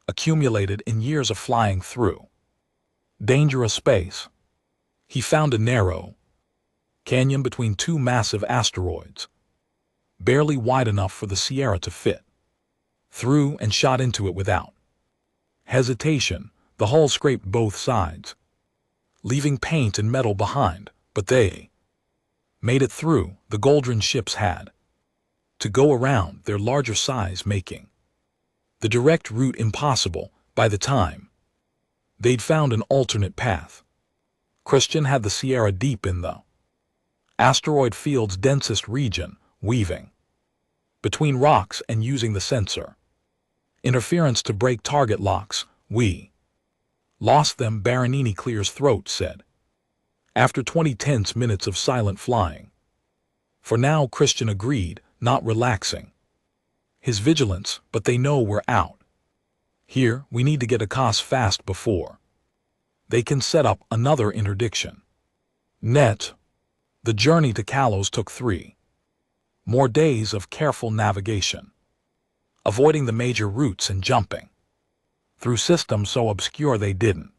accumulated in years of flying through dangerous space. He found a narrow canyon between two massive asteroids, barely wide enough for the Sierra to fit through, and shot into it without hesitation. The hull scraped both sides, leaving paint and metal behind, but they made it through. The Goldran ships had to go around their larger size, making the direct route impossible. By the time they'd found an alternate path, Christian had the Sierra deep in the asteroid field's densest region, weaving between rocks and using the sensor interference to break target locks. "We lost them," Baronini Clear's throat said, after 20 tense minutes of silent flying. "For now," Christian agreed, not relaxing his vigilance, "but they know we're out here. We need to get across fast before they can set up another interdiction net." The journey to Kalos took 3 more days of careful navigation, avoiding the major routes and jumping through systems so obscure they didn't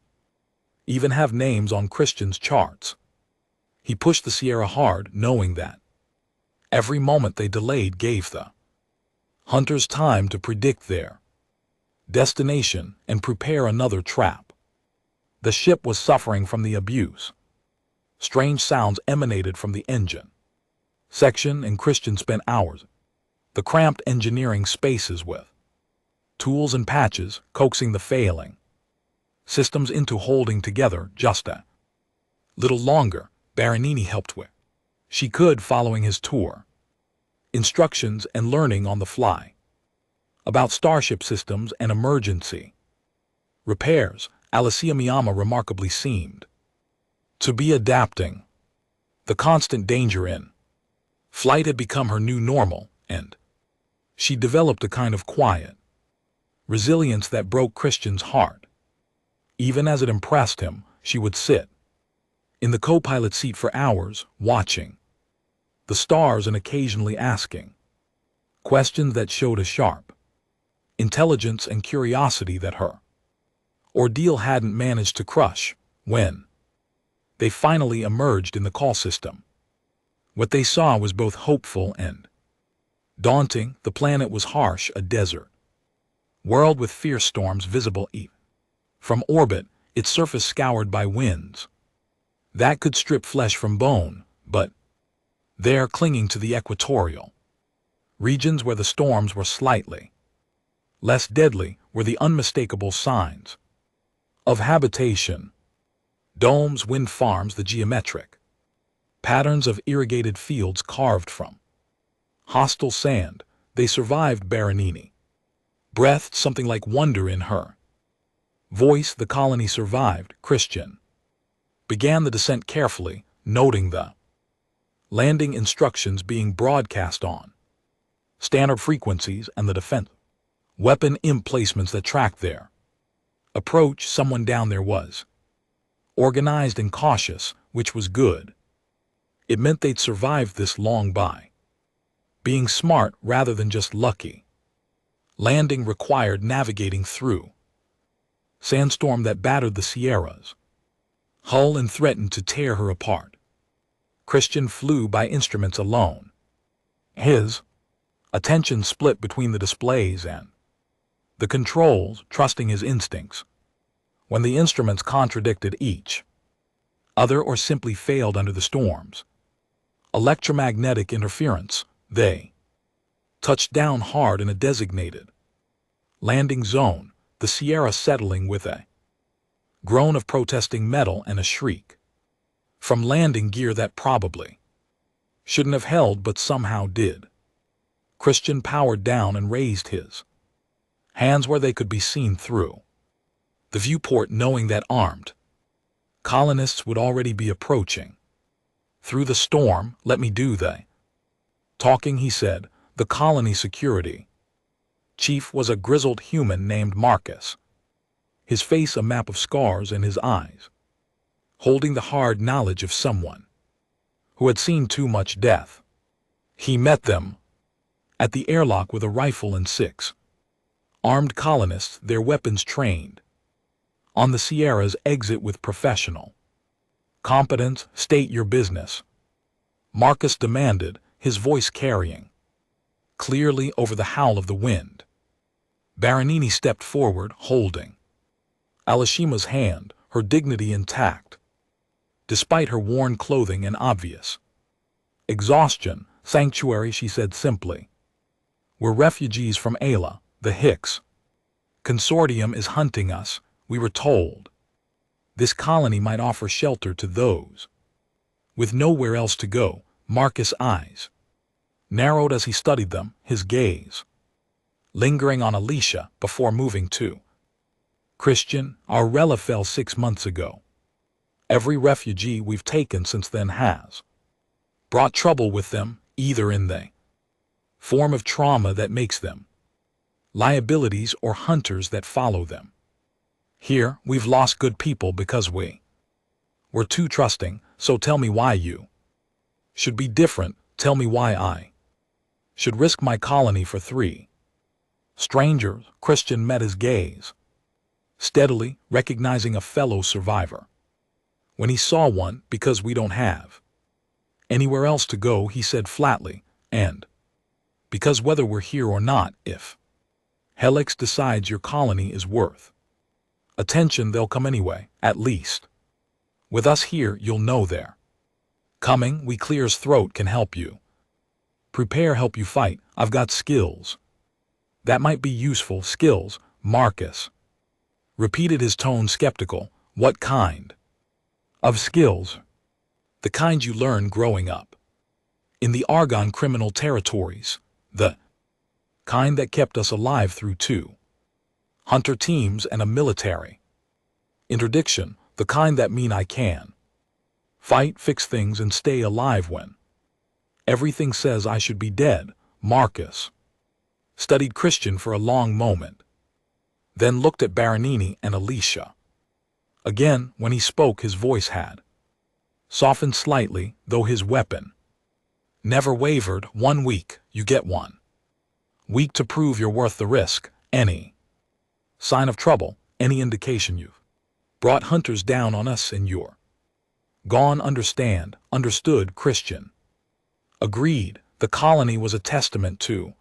even have names on Christian's charts. He pushed the Sierra hard, knowing that every moment they delayed gave the hunters time to predict their destination and prepare another trap. The ship was suffering from the abuse. Strange sounds emanated from the engine section, and Christian spent hours the cramped engineering spaces with tools and patches, coaxing the failing systems into holding together just a little longer. Baronini helped where she could, following his tour instructions and learning on the fly about starship systems and emergency repairs. Alicia Miyama remarkably seemed to be adapting. The constant danger in flight had become her new normal, and she developed a kind of quiet resilience that broke Christian's heart. Even as it impressed him, she would sit in the co-pilot seat for hours, watching the stars and occasionally asking questions that showed a sharp intelligence and curiosity that her ordeal hadn't managed to crush. When they finally emerged in the call system, what they saw was both hopeful and daunting. The planet was harsh, a desert world with fierce storms visible from orbit, its surface scoured by winds that could strip flesh from bone, but there, clinging to the equatorial regions where the storms were slightly less deadly, were the unmistakable signs of habitation. Domes, wind farms, the geometric patterns of irrigated fields carved from hostile sand. They survived. Baronini breathed something like wonder in her voice. The colony survived. Christian began the descent carefully, noting the landing instructions being broadcast on standard frequencies and the defense weapon emplacements that tracked their approach. Someone down there was organized and cautious, which was good. It meant they'd survived this long by being smart rather than just lucky. Landing required navigating through sandstorm that battered the Sierra's hull and threatened to tear her apart. Christian flew by instruments alone, his attention split between the displays and the controls, trusting his instincts. When the instruments contradicted each other or simply failed under the storm's electromagnetic interference, they touched down hard in a designated landing zone, the Sierra settling with a groan of protesting metal and a shriek from landing gear that probably Shouldn't have held but somehow did. Christian powered down and raised his hands where they could be seen through the viewport, knowing that armed colonists would already be approaching. Through the storm, let me do the talking, he said. The colony security chief was a grizzled human named Marcus, his face a map of scars and his eyes holding the hard knowledge of someone who had seen too much death. He met them at the airlock with a rifle and 6 armed colonists, their weapons trained on the Sierra's exit with professional competence. State your business, Marcus demanded, his voice carrying clearly over the howl of the wind. Baronini stepped forward, holding Alashima's hand, her dignity intact, despite her worn clothing and obvious exhaustion. Sanctuary, she said simply. We're refugees from Ayla. The Hicks Consortium is hunting us, we were told. This colony might offer shelter to those with nowhere else to go. Marcus' eyes narrowed as he studied them, his gaze lingering on Alicia before moving to Christian. Our Rella fell 6 months ago. Every refugee we've taken since then has brought trouble with them, either in the form of trauma that makes them liabilities or hunters that follow them. Here, we've lost good people because we're too trusting, so tell me why you should be different. Tell me why I should risk my colony for 3 strangers. Christian met his gaze steadily, recognizing a fellow survivor when he saw one. Because we don't have anywhere else to go, he said flatly, and because whether we're here or not, if Helix decides your colony is worth attention, they'll come anyway. At least with us here, you'll know they're coming. We clear's throat can help you prepare, help you fight. I've got skills that might be useful. Skills, Marcus repeated, his tone skeptical. What kind of skills? The kind you learn growing up in the Argonne criminal territories, the kind that kept us alive through 2 hunter teams and a military interdiction, the kind that mean I can fight, fix things, and stay alive when everything says I should be dead. Marcus studied Christian for a long moment, then looked at Baronini and Alicia. Again, when he spoke, his voice had softened slightly, though his weapon never wavered. 1 week, you get 1 week to prove you're worth the risk. Any sign of trouble, any indication you've brought hunters down on us and you're gone. Understand? Understood. Christian agreed. The colony was a testament to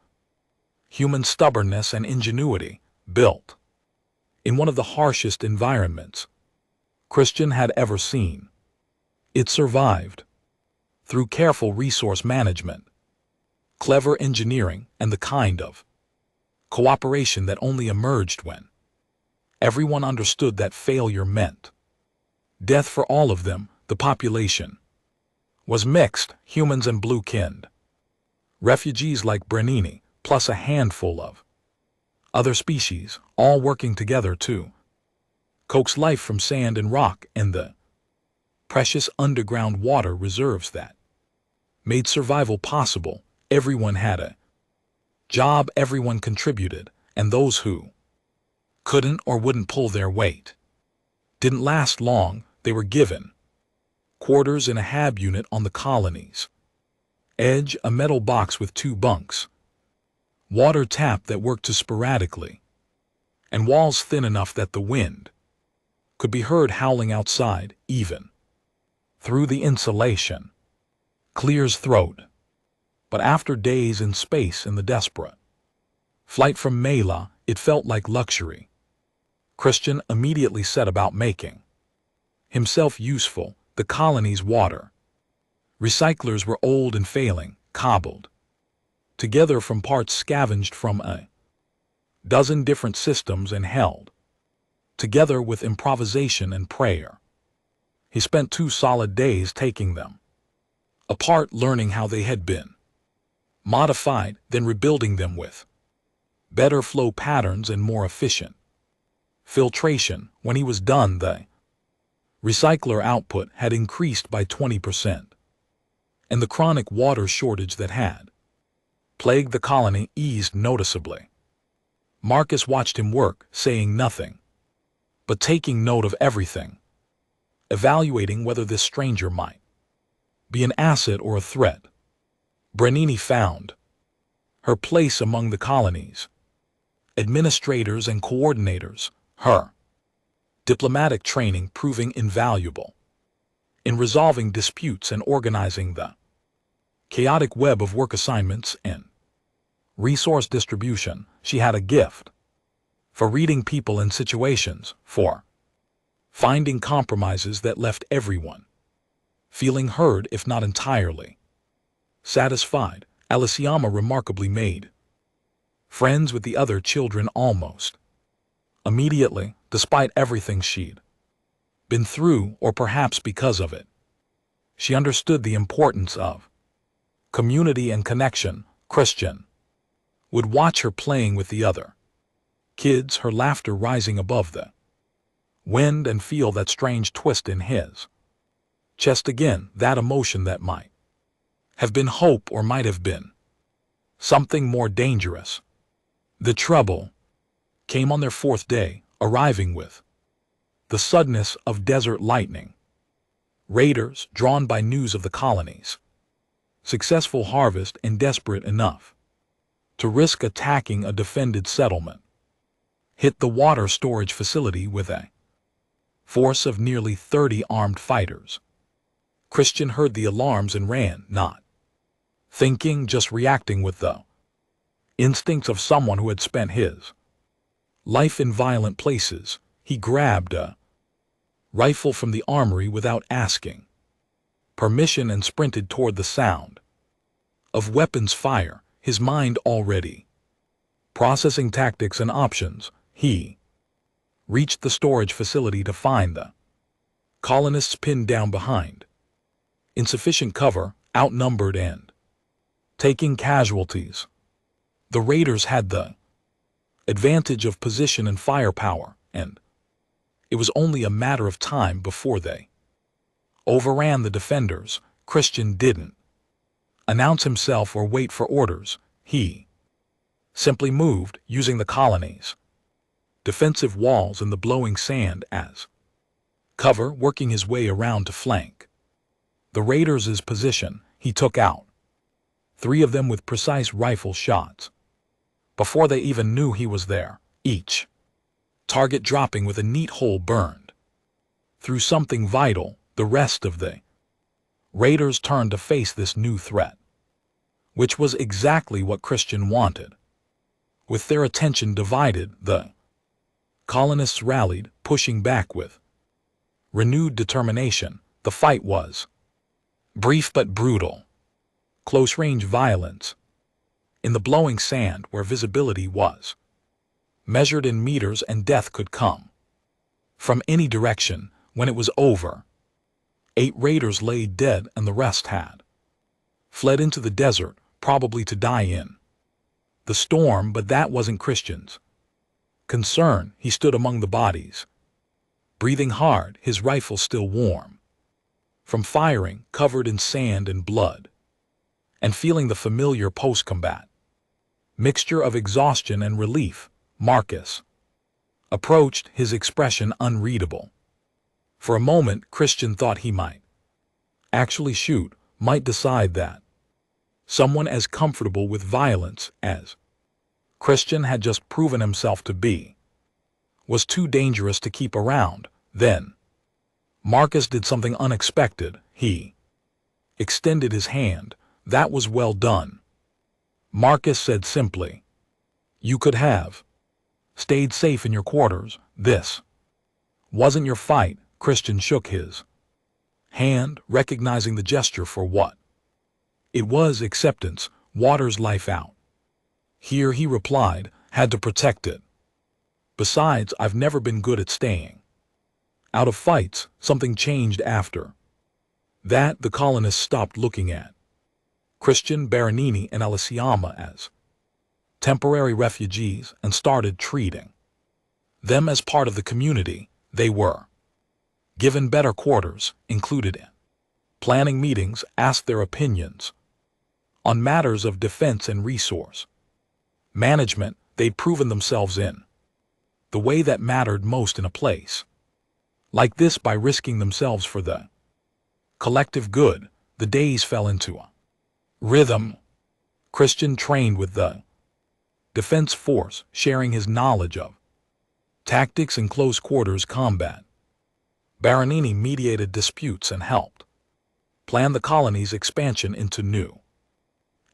human stubbornness and ingenuity, built in one of the harshest environments Christian had ever seen. It survived through careful resource management, clever engineering, and the kind of cooperation that only emerged when everyone understood that failure meant death for all of them. The population was mixed, humans and blue-skinned refugees like Bernini, plus a handful of other species, all working together to coax life from sand and rock and the precious underground water reserves that made survival possible. Everyone had a job, everyone contributed, and those who couldn't or wouldn't pull their weight didn't last long. They were given quarters in a hab unit on the colony's edge, a metal box with 2 bunks, water tap that worked to sporadically, and walls thin enough that the wind could be heard howling outside, even through the insulation. Clear's throat. But after days in space and the desperate flight from Mela, it felt like luxury. Christian immediately set about making himself useful. The colony's water recyclers were old and failing, cobbled together from parts scavenged from a dozen different systems and held together with improvisation and prayer. He spent 2 solid days taking them apart learning how they had been modified, then rebuilding them with better flow patterns and more efficient filtration. When he was done, the recycler output had increased by 20%, and the chronic water shortage that had plagued the colony eased noticeably. Marcus watched him work, saying nothing, but taking note of everything, evaluating whether this stranger might be an asset or a threat. Brenini found her place among the colony's administrators and coordinators, her diplomatic training proving invaluable in resolving disputes and organizing the chaotic web of work assignments and resource distribution. She had a gift for reading people and situations, for finding compromises that left everyone feeling heard if not entirely satisfied. Aliciama remarkably made friends with the other children almost immediately, despite everything she'd been through, or perhaps because of it. She understood the importance of community and connection. Christian would watch her playing with the other kids, her laughter rising above the wind, and feel that strange twist in his chest again, that emotion that might have been hope or might have been something more dangerous. The trouble came on their fourth day, arriving with the suddenness of desert lightning. Raiders, drawn by news of the colony's successful harvest and desperate enough to risk attacking a defended settlement, hit the water storage facility with a force of nearly 30 armed fighters. Christian heard the alarms and ran, not thinking, just reacting with the instincts of someone who had spent his life in violent places. He grabbed a rifle from the armory without asking permission and sprinted toward the sound of weapons fire, his mind already processing tactics and options. He reached the storage facility to find the colonists pinned down behind insufficient cover, outnumbered and taking casualties. The raiders had the advantage of position and firepower, and it was only a matter of time before they overran the defenders. Christian didn't announce himself or wait for orders. He simply moved, using the colony's defensive walls and the blowing sand as cover, working his way around to flank the raiders' position. He took out 3 of them with precise rifle shots before they even knew he was there, each target dropping with a neat hole burned through something vital. The rest of the raiders turned to face this new threat, which was exactly what Christian wanted. With their attention divided, the colonists rallied, pushing back with renewed determination. The fight was brief but brutal. Close-range violence in the blowing sand where visibility was measured in meters and death could come from any direction. When it was over, 8 raiders lay dead and the rest had fled into the desert, probably to die in the storm. But that wasn't Christian's concern. He stood among the bodies, breathing hard, his rifle still warm from firing, covered in sand and blood, and feeling the familiar post-combat mixture of exhaustion and relief. Marcus approached, his expression unreadable. For a moment, Christian thought he might actually shoot, might decide that someone as comfortable with violence as Christian had just proven himself to be was too dangerous to keep around. Then Marcus did something unexpected. He extended his hand. "That was well done," Marcus said simply. "You could have stayed safe in your quarters. This wasn't your fight." Christian shook his hand, recognizing the gesture for what it was: acceptance. "Water's life out here," he replied. "Had to protect it. Besides, I've never been good at staying out of fights." Something changed after That the colonists stopped looking at Christian, Baranini, and Aliciama as temporary refugees and started treating them as part of the community. They were given better quarters, included in planning meetings, asked their opinions on matters of defense and resource management. They'd proven themselves in the way that mattered most in a place like this by risking themselves for the collective good. The days fell into a rhythm. Christian trained with the Defense Force, sharing his knowledge of tactics and close quarters combat. Baranini mediated disputes and helped plan the colony's expansion into new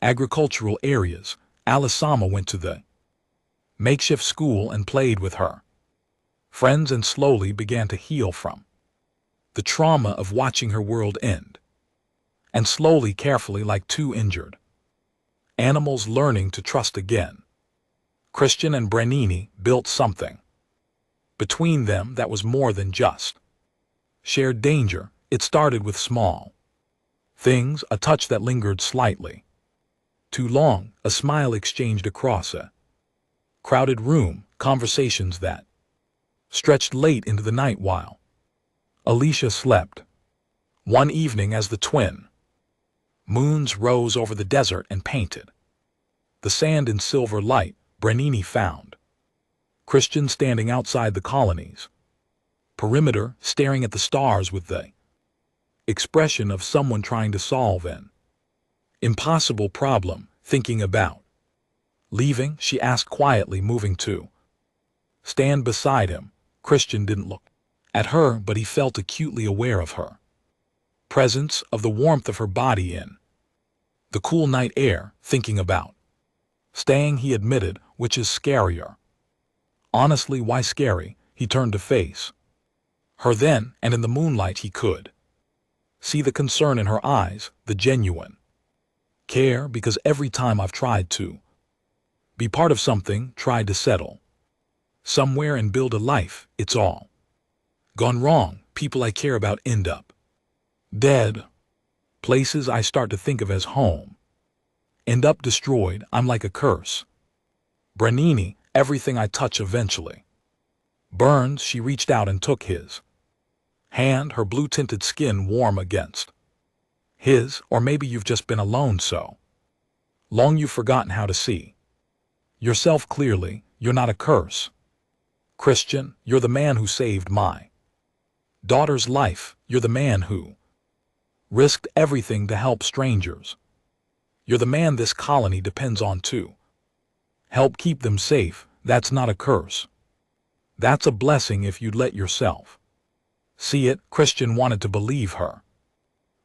agricultural areas. Aliciama went to the makeshift school and played with her friends and slowly began to heal from the trauma of watching her world end. And slowly, carefully, like two injured animals learning to trust again. Christian and Baranini built something between them that was more than just shared danger. It started with small things, a touch that lingered slightly too long, a smile exchanged across a crowded room, conversations that stretched late into the night while Alicia slept. One evening as the twin moons rose over the desert and painted the sand in silver light, Baranini found Christian standing outside the colony's perimeter, staring at the stars with the expression of someone trying to solve an impossible problem. Thinking about leaving, she asked quietly, moving to stand beside him. Christian didn't look at her, but he felt acutely aware of her presence, of the warmth of her body in the cool night air. Thinking about staying, he admitted, which is scarier. Honestly, why scary? He turned to face her then, and in the moonlight he could see the concern in her eyes, the genuine care, because every time I've tried to be part of something, tried to settle somewhere and build a life, it's all gone wrong. People I care about end up dead. Places I start to think of as home end up destroyed. I'm like a curse. Baranini, everything I touch eventually burns. She reached out and took his hand, her blue-tinted skin warm against his. Or maybe you've just been alone so long you've forgotten how to see yourself clearly. You're not a curse, Christian. You're the man who saved my daughter's life. You're the man who risked everything to help strangers. You're the man this colony depends on to help keep them safe. That's not a curse. That's a blessing if you'd let yourself see it. Christian wanted to believe her,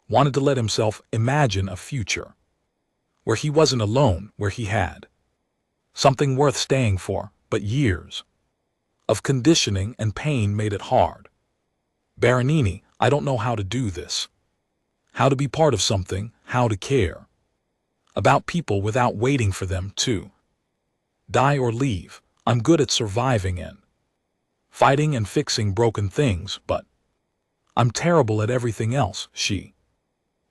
wanted to let himself imagine a future where he wasn't alone, where he had something worth staying for. But years of conditioning and pain made it hard. Baranini, I don't know how to do this. How to be part of something, how to care about people without waiting for them to die or leave. I'm good at surviving and fighting and fixing broken things, but I'm terrible at everything else. She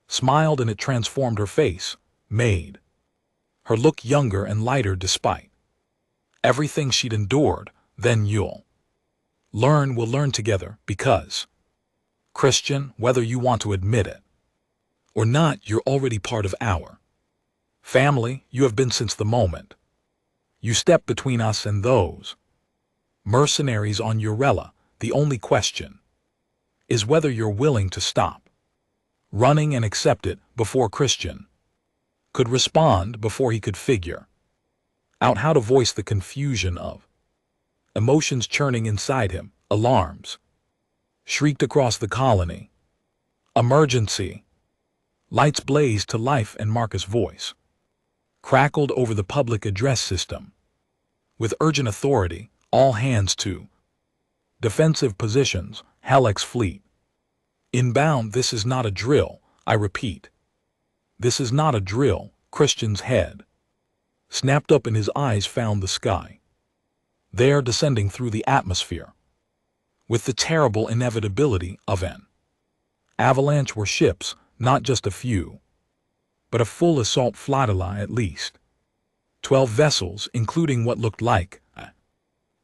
smiled, and it transformed her face, made her look younger and lighter despite everything she'd endured. Then you'll learn, we'll learn together, because, Christian, whether you want to admit it or not, you're already part of our family. You have been since the moment you stepped between us and those mercenaries on Urella. The only question is whether you're willing to stop running and accept it. Before Christian could respond, before he could figure out how to voice the confusion of emotions churning inside him, alarms shrieked across the colony. Emergency! Lights blazed to life, and Marcus' voice crackled over the public address system. With urgent authority, all hands to defensive positions. Helix fleet inbound. This is not a drill, I repeat. This is not a drill. Christian's head snapped up and his eyes found the sky. There, descending through the atmosphere with the terrible inevitability of an avalanche, were ships, not just a few, but a full assault flotilla at least. 12 vessels, including what looked like a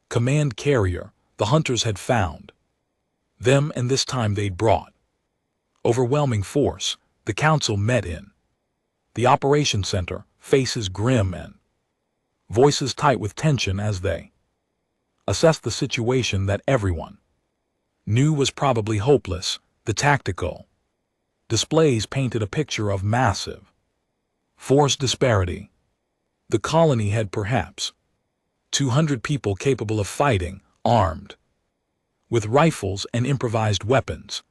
command carrier the hunters had found. Them, and this time they'd brought overwhelming force. The council met in the operations center, faces grim and voices tight with tension as they assessed the situation that everyone knew was probably hopeless. The tactical displays painted a picture of massive force disparity. The colony had perhaps 200 people capable of fighting, armed with rifles and improvised weapons,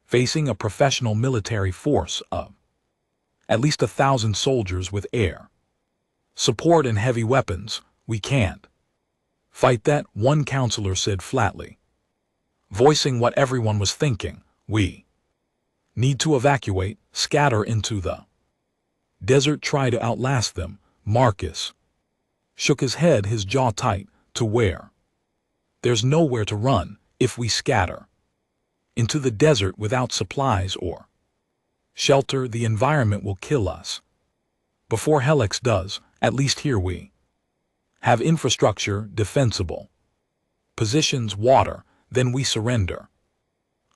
facing a professional military force of at least 1,000 soldiers with air support and heavy weapons. We can't fight that, one counselor said flatly, voicing what everyone was thinking. We need to evacuate, scatter into the desert, try to outlast them. Marcus shook his head, his jaw tight. To where? There's nowhere to run. If we scatter into the desert without supplies or shelter, the environment will kill us before Helix does. At least here we have infrastructure, defensible positions, water. Then we surrender,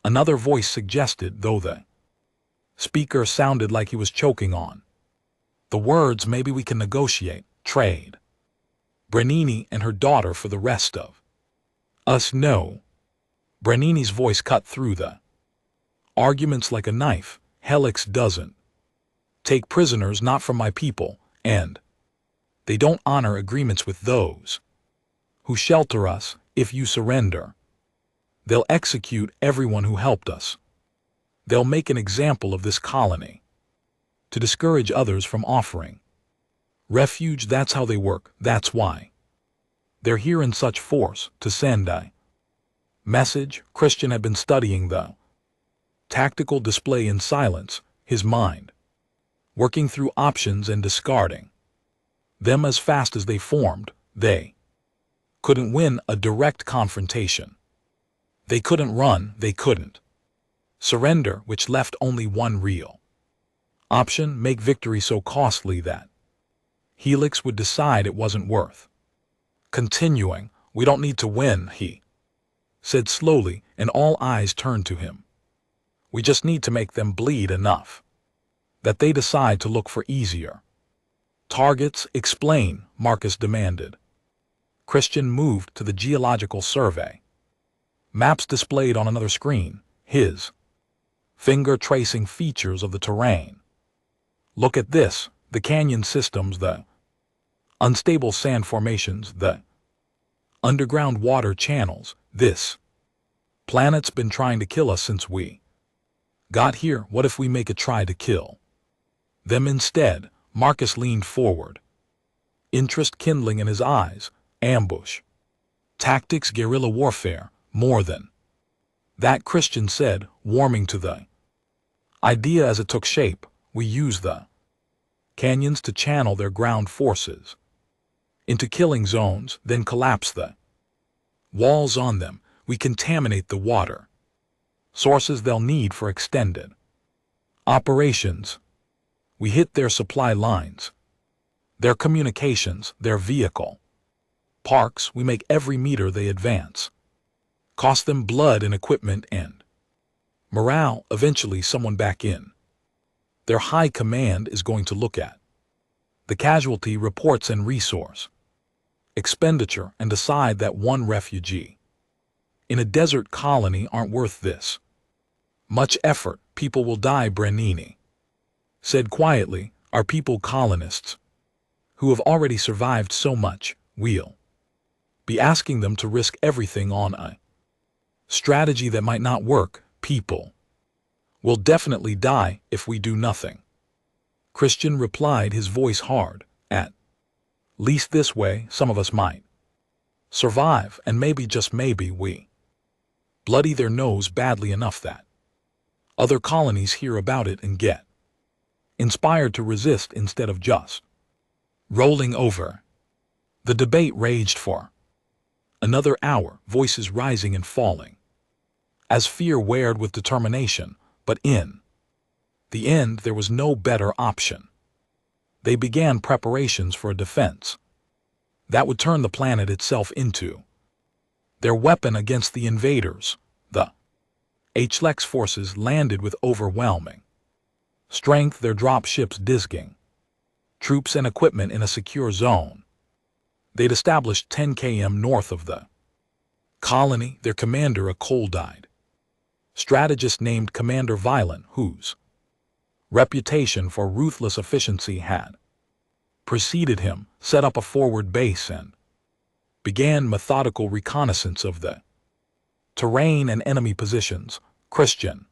another voice suggested, though the speaker sounded like he was choking on the words. Maybe we can negotiate, trade Brenini and her daughter for the rest of us. No. Brenini's voice cut through the arguments like a knife. Helix doesn't take prisoners, not from my people, and they don't honor agreements with those who shelter us. If you surrender, they'll execute everyone who helped us. They'll make an example of this colony to discourage others from offering refuge. That's how they work. That's why they're here in such force, to send a message. Christian had been studying the tactical display in silence, his mind working through options and discarding them as fast as they formed. They couldn't win a direct confrontation. They couldn't run. They couldn't surrender, which left only one real option: make victory so costly that Helix would decide it wasn't worth continuing. We don't need to win, he said slowly, and all eyes turned to him. We just need to make them bleed enough that they decide to look for easier targets. Explain, Marcus demanded. Christian moved to the geological survey maps displayed on another screen, his finger tracing features of the terrain. Look at this: the canyon systems, the unstable sand formations, the underground water channels. This planet's been trying to kill us since we got here. What if we make a try to kill them instead? Marcus leaned forward, interest kindling in his eyes. Ambush tactics, guerrilla warfare. More than that, Christian said, warming to the idea as it took shape. We use the canyons to channel their ground forces into killing zones, then collapse the walls on them. We contaminate the water sources they'll need for extended operations. We hit their supply lines, their communications, their vehicle parks. We make every meter they advance cost them blood and equipment and morale. Eventually someone back in their high command is going to look at the casualty reports and resource expenditure and decide that one refugee in a desert colony aren't worth this much effort. People will die, Brenini said quietly. Our people, colonists who have already survived so much. We'll be asking them to risk everything on a strategy that might not work. People will definitely die if we do nothing, Christian replied, his voice hard. At least this way, some of us might survive, and maybe, just maybe, we bloody their nose badly enough that other colonies hear about it and get inspired to resist instead of just rolling over. The debate raged for another hour, voices rising and falling as fear warred with determination. But in The end, there was no better option. They began preparations for a defense that would turn the planet itself into their weapon against the invaders. The HLEX forces landed with overwhelming strength, their drop ships disking troops and equipment in a secure zone. They'd established 10 km north of the colony. Their commander, a cold-eyed strategist named Commander Violent, whose reputation for ruthless efficiency had preceded him, set up a forward base and began methodical reconnaissance of the terrain and enemy positions. Christian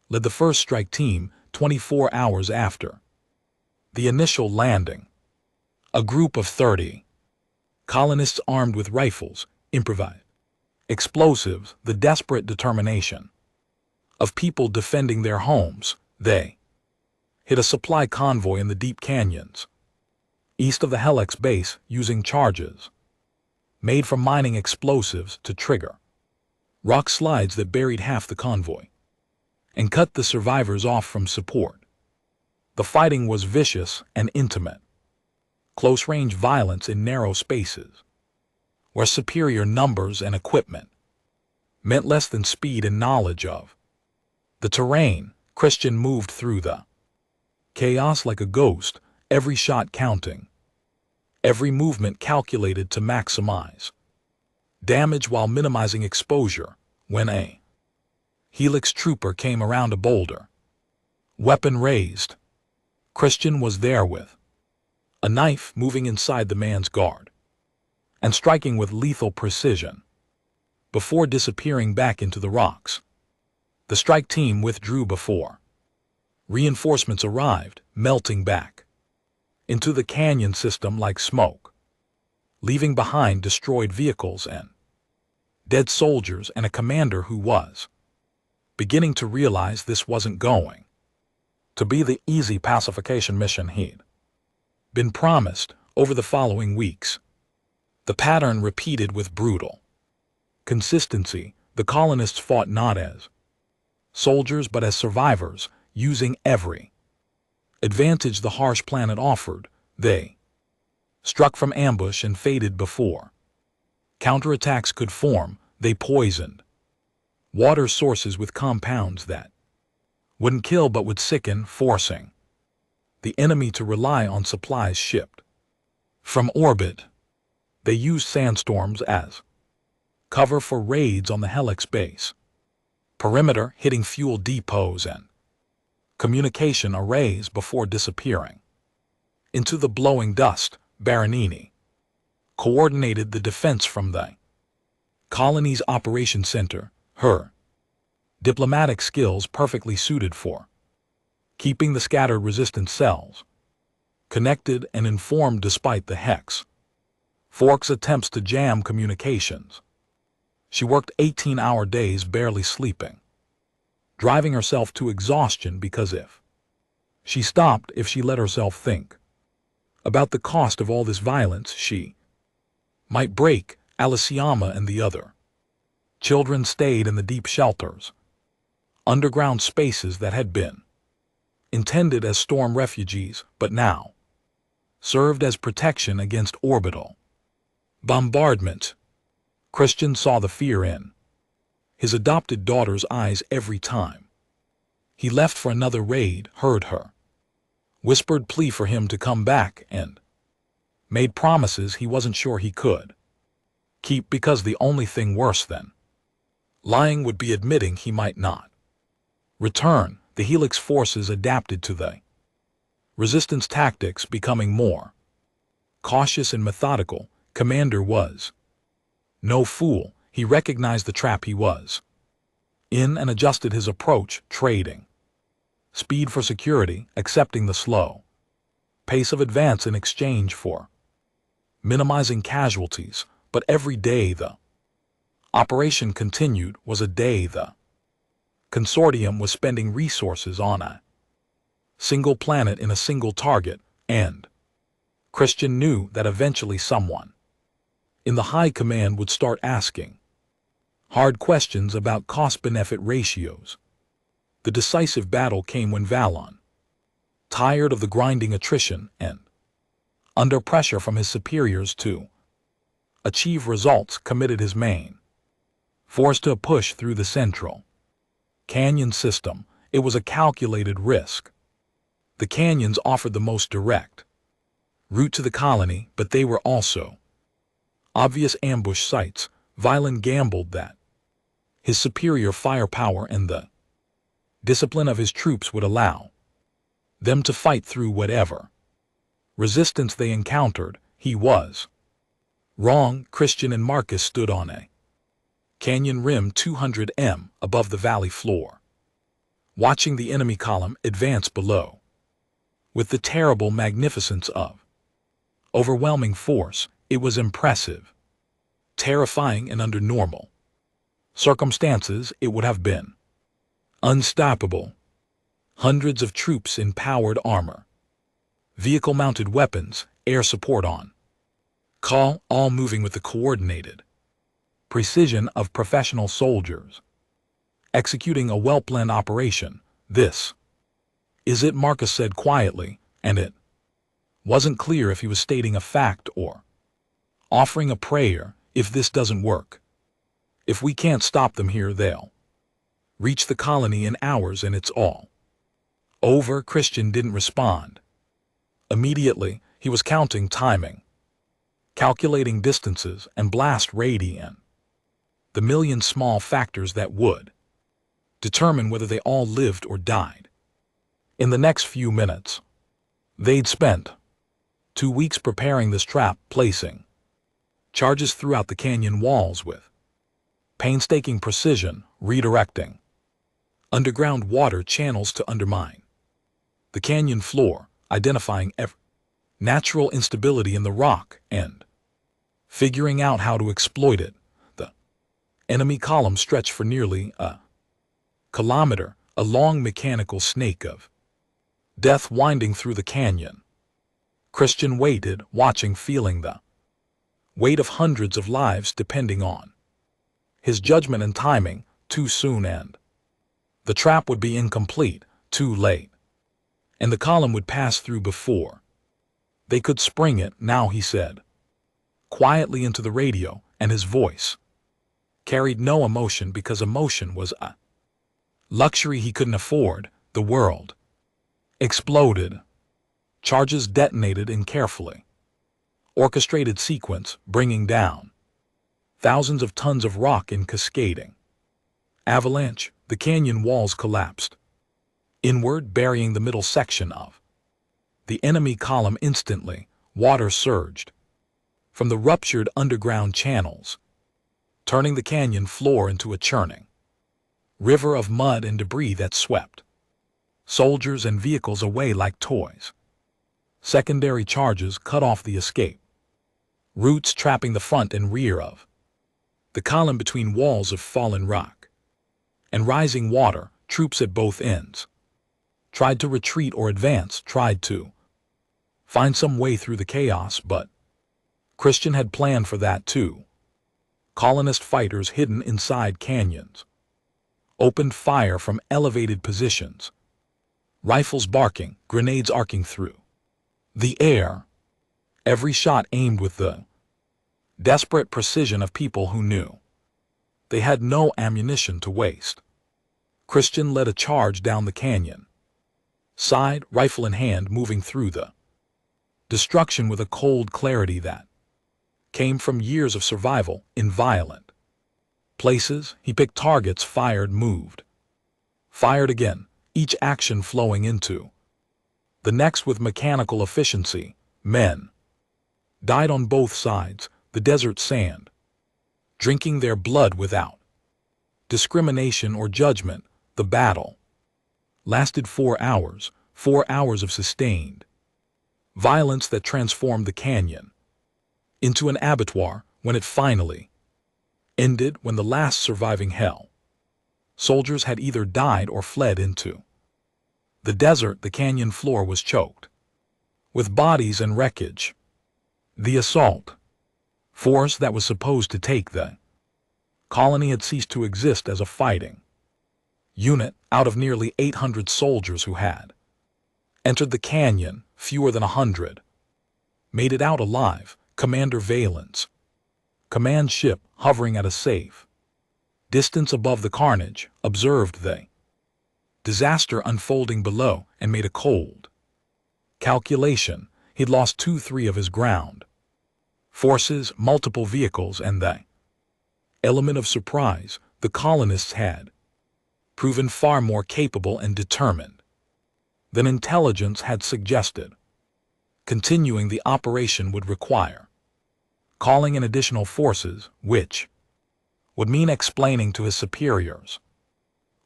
led the first strike team 24 hours after the initial landing. A group of 30 colonists armed with rifles, improvised explosives, the desperate determination of people defending their homes. They hit a supply convoy in the deep canyons east of the Helix base using charges made from mining explosives to trigger rock slides that buried half the convoy and cut the survivors off from support. The fighting was vicious and intimate, close-range violence in narrow spaces, where superior numbers and equipment meant less than speed and knowledge of the terrain. Christian moved through the chaos like a ghost, every shot counting, every movement calculated to maximize damage while minimizing exposure. When a Helix trooper came around a boulder, weapon raised, Christian was there with a knife, moving inside the man's guard and striking with lethal precision before disappearing back into the rocks. The strike team withdrew before reinforcements arrived, melting back into the canyon system like smoke, leaving behind destroyed vehicles and dead soldiers and a commander who was beginning to realize this wasn't going to be the easy pacification mission he'd been promised. Over the following weeks, the pattern repeated with brutal consistency. The colonists fought not as soldiers but as survivors, using every advantage the harsh planet offered. They struck from ambush and faded before counterattacks could form. They poisoned water sources with compounds that wouldn't kill but would sicken, forcing the enemy to rely on supplies shipped from orbit. They used sandstorms as cover for raids on the Helix base perimeter, hitting fuel depots and communication arrays before disappearing into the blowing dust. Baronini coordinated the defense from the colony's operations center, her diplomatic skills perfectly suited for keeping the scattered resistance cells connected and informed despite the Hex Fork's attempts to jam communications. She worked 18-hour days, barely sleeping, driving herself to exhaustion because if she let herself think about the cost of all this violence, she might break. Aliciama and the other children stayed in the deep shelters, underground spaces that had been intended as storm refuges but now served as protection against orbital bombardment. Christian saw the fear in his adopted daughter's eyes every time he left for another raid, heard her whispered plea for him to come back, and made promises he wasn't sure he could keep, because the only thing worse than lying would be admitting he might not return. The Helix forces adapted to the resistance tactics, becoming more cautious and methodical. Commander was no fool. He recognized the trap he was in and adjusted his approach, trading speed for security, accepting the slow pace of advance in exchange for minimizing casualties. But every day the operation continued was a day the consortium was spending resources on a single planet in a single target, and Christian knew that eventually someone in the high command would start asking hard questions about cost-benefit ratios. The decisive battle came when Valon, tired of the grinding attrition and under pressure from his superiors to achieve results, committed his main force to a push through the central canyon system. It was a calculated risk. The canyons offered the most direct route to the colony, but they were also obvious ambush sites. Valon gambled that his superior firepower and the discipline of his troops would allow them to fight through whatever resistance they encountered. He was wrong. Christian and Marcus stood on a canyon rim 200 m above the valley floor, watching the enemy column advance below. With the terrible magnificence of overwhelming force, it was impressive, terrifying, and under normal circumstances it would have been unstoppable. Hundreds of troops in powered armor, vehicle-mounted weapons, air support on call, all moving with the coordinated precision of professional soldiers, executing a well-planned operation. This is it, Marcus said quietly, and it wasn't clear if he was stating a fact or offering a prayer. If this doesn't work, if we can't stop them here, they'll reach the colony in hours and it's all over. Christian didn't respond immediately. He was counting, timing, calculating distances and blast radius, the million small factors that would determine whether they all lived or died. In the next few minutes, they'd spent 2 weeks preparing this trap, placing charges throughout the canyon walls with painstaking precision, redirecting underground water channels to undermine the canyon floor, identifying every natural instability in the rock, and figuring out how to exploit it. The enemy column stretched for nearly a kilometer, a long mechanical snake of death winding through the canyon. Christian waited, watching, feeling the weight of hundreds of lives depending on his judgment and timing. Too soon and the trap would be incomplete. Too late, and the column would pass through before they could spring it. Now, he said quietly into the radio, and his voice carried no emotion because emotion was a luxury he couldn't afford. The world exploded. Charges detonated in carefully orchestrated sequence, bringing down thousands of tons of rock in cascading avalanche. The canyon walls collapsed inward, burying the middle section of the enemy column. Instantly, water surged from the ruptured underground channels, turning the canyon floor into a churning river of mud and debris that swept soldiers and vehicles away like toys. Secondary charges cut off the escape routes, trapping the front and rear of the column between walls of fallen rock and rising water. Troops at both ends tried to retreat or advance, tried to find some way through the chaos, but Christian had planned for that too. Colonist fighters hidden inside canyons opened fire from elevated positions, rifles barking, grenades arcing through the air, every shot aimed with the desperate precision of people who knew they had no ammunition to waste. Christian led a charge down the canyon side, rifle in hand, moving through the destruction with a cold clarity that came from years of survival in violent places. He picked targets, fired, moved, fired again, each action flowing into the next with mechanical efficiency. Men died on both sides, the desert sand drinking their blood without discrimination or judgment. The battle lasted 4 hours, 4 hours of sustained violence that transformed the canyon into an abattoir. When it finally ended, when the last surviving hell soldiers had either died or fled into the desert, the canyon floor was choked with bodies and wreckage. The assault force that was supposed to take the colony had ceased to exist as a fighting unit out of nearly 800 soldiers who had entered the canyon, fewer than 100 made it out alive. Commander Valens' command ship hovering at a safe distance above the carnage, observed the disaster unfolding below and made a cold calculation. He'd lost 2-3 of his ground forces, multiple vehicles, and the element of surprise. The colonists had proven far more capable and determined than intelligence had suggested. Continuing the operation would require calling in additional forces, which would mean explaining to his superiors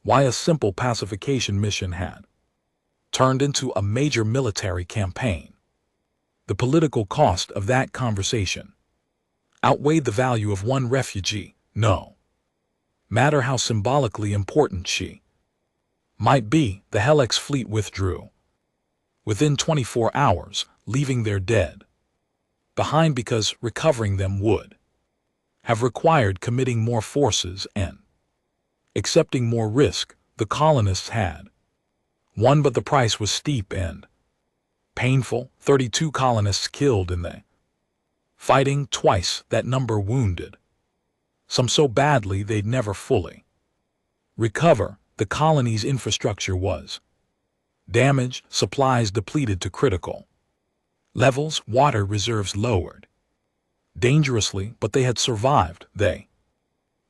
why a simple pacification mission had turned into a major military campaign. The political cost of that conversation outweighed the value of one refugee, no matter how symbolically important she might be. The Helix fleet withdrew within 24 hours, leaving their dead behind because recovering them would have required committing more forces and accepting more risk. The colonists had won, but the price was steep and painful. 32 colonists killed in the fighting, twice that number wounded, some so badly they'd never fully recover. The colony's infrastructure was damaged, supplies depleted to critical levels, water reserves lowered dangerously, but they had survived. They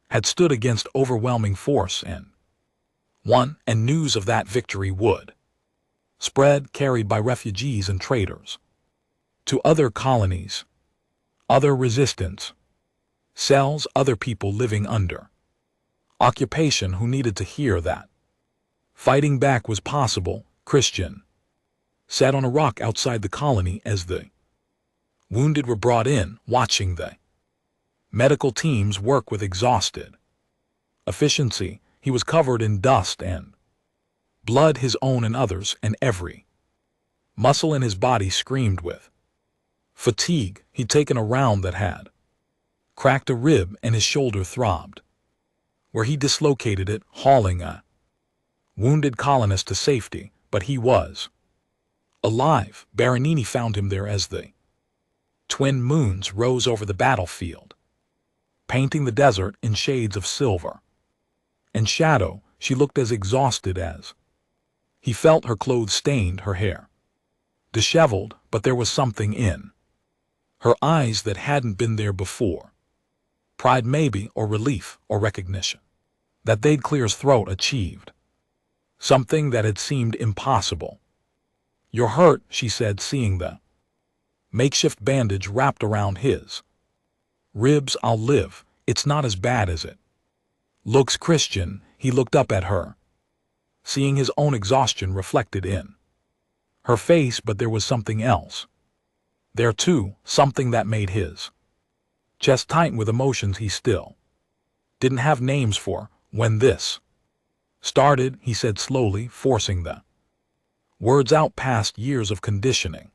had stood against overwhelming force and won, and news of that victory would spread, carried by refugees and traders to other colonies, other resistance cells, other people living under occupation who needed to hear that fighting back was possible. Christian sat on a rock outside the colony as the wounded were brought in, watching the medical teams work with exhausted efficiency. He was covered in dust and blood, his own and others, and every muscle in his body screamed with fatigue. He'd taken a round that had cracked a rib, and his shoulder throbbed where he dislocated it, hauling a wounded colonist to safety. But he was alive. Baronini found him there as the twin moons rose over the battlefield, painting the desert in shades of silver and shadow. She looked as exhausted as he felt. Her clothes stained, her hair disheveled, but there was something in her eyes that hadn't been there before. Pride maybe, or relief, or recognition that they'd clear his throat, achieved something that had seemed impossible. "You're hurt," she said, seeing the makeshift bandage wrapped around his ribs. "I'll live. It's not as bad as it looks." Christian, he looked up at her, seeing his own exhaustion reflected in her face, but there was something else there too, something that made his chest tighten with emotions he still didn't have names for. "When this started," he said slowly, forcing the words out past years of conditioning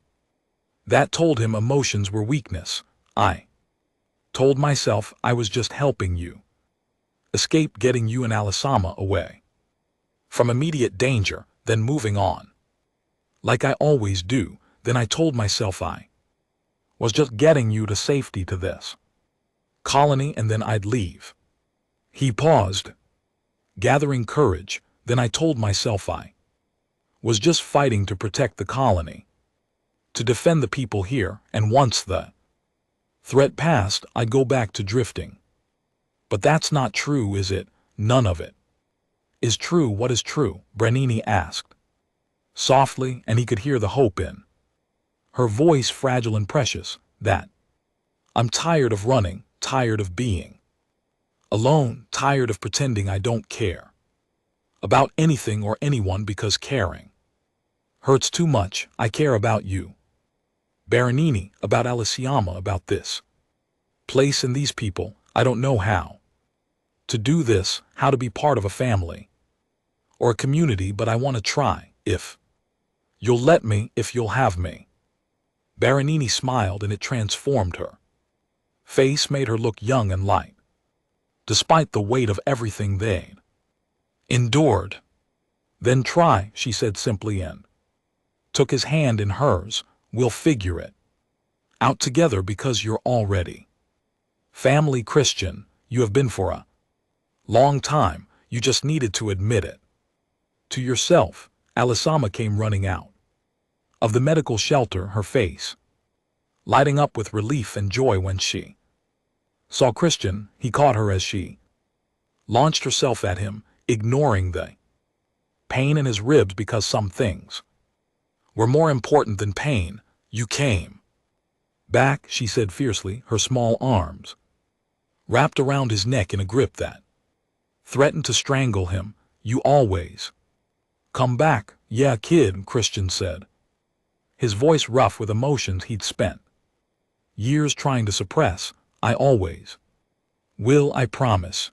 that told him emotions were weakness, "I told myself I was just helping you escape, getting you and Alisama away from immediate danger, then moving on like I always do. Then I told myself I was just getting you to safety, to this colony, and then I'd leave." He paused, gathering courage. "Then I told myself I was just fighting to protect the colony, to defend the people here, and once the threat passed, I'd go back to drifting." "But that's not true, is it?" "None of it is true." "What is true?" Bernini asked softly, and he could hear the hope in her voice, fragile and precious. "That I'm tired of running, tired of being alone, tired of pretending I don't care about anything or anyone, because caring hurts too much. I care about you, Baronini, about Alisama, about this place and these people. I don't know how to do this, how to be part of a family or a community, but I want to try, if you'll let me, if you'll have me." Baronini smiled, and it transformed her face, made her look young and light, despite the weight of everything they'd Endured. Then try, she said simply and took his hand in hers. We'll figure it out together because you're already family Christian. You have been for a long time. You just needed to admit it to yourself. Alisama came running out of the medical shelter, her face lighting up with relief and joy when she saw Christian. He caught her as she launched herself at him, ignoring the pain in his ribs because some things were more important than pain. You came back, she said fiercely, her small arms wrapped around his neck in a grip that threatened to strangle him. You always come back. Yeah, kid, Christian said, his voice rough with emotions he'd spent years trying to suppress. I always will, I promise.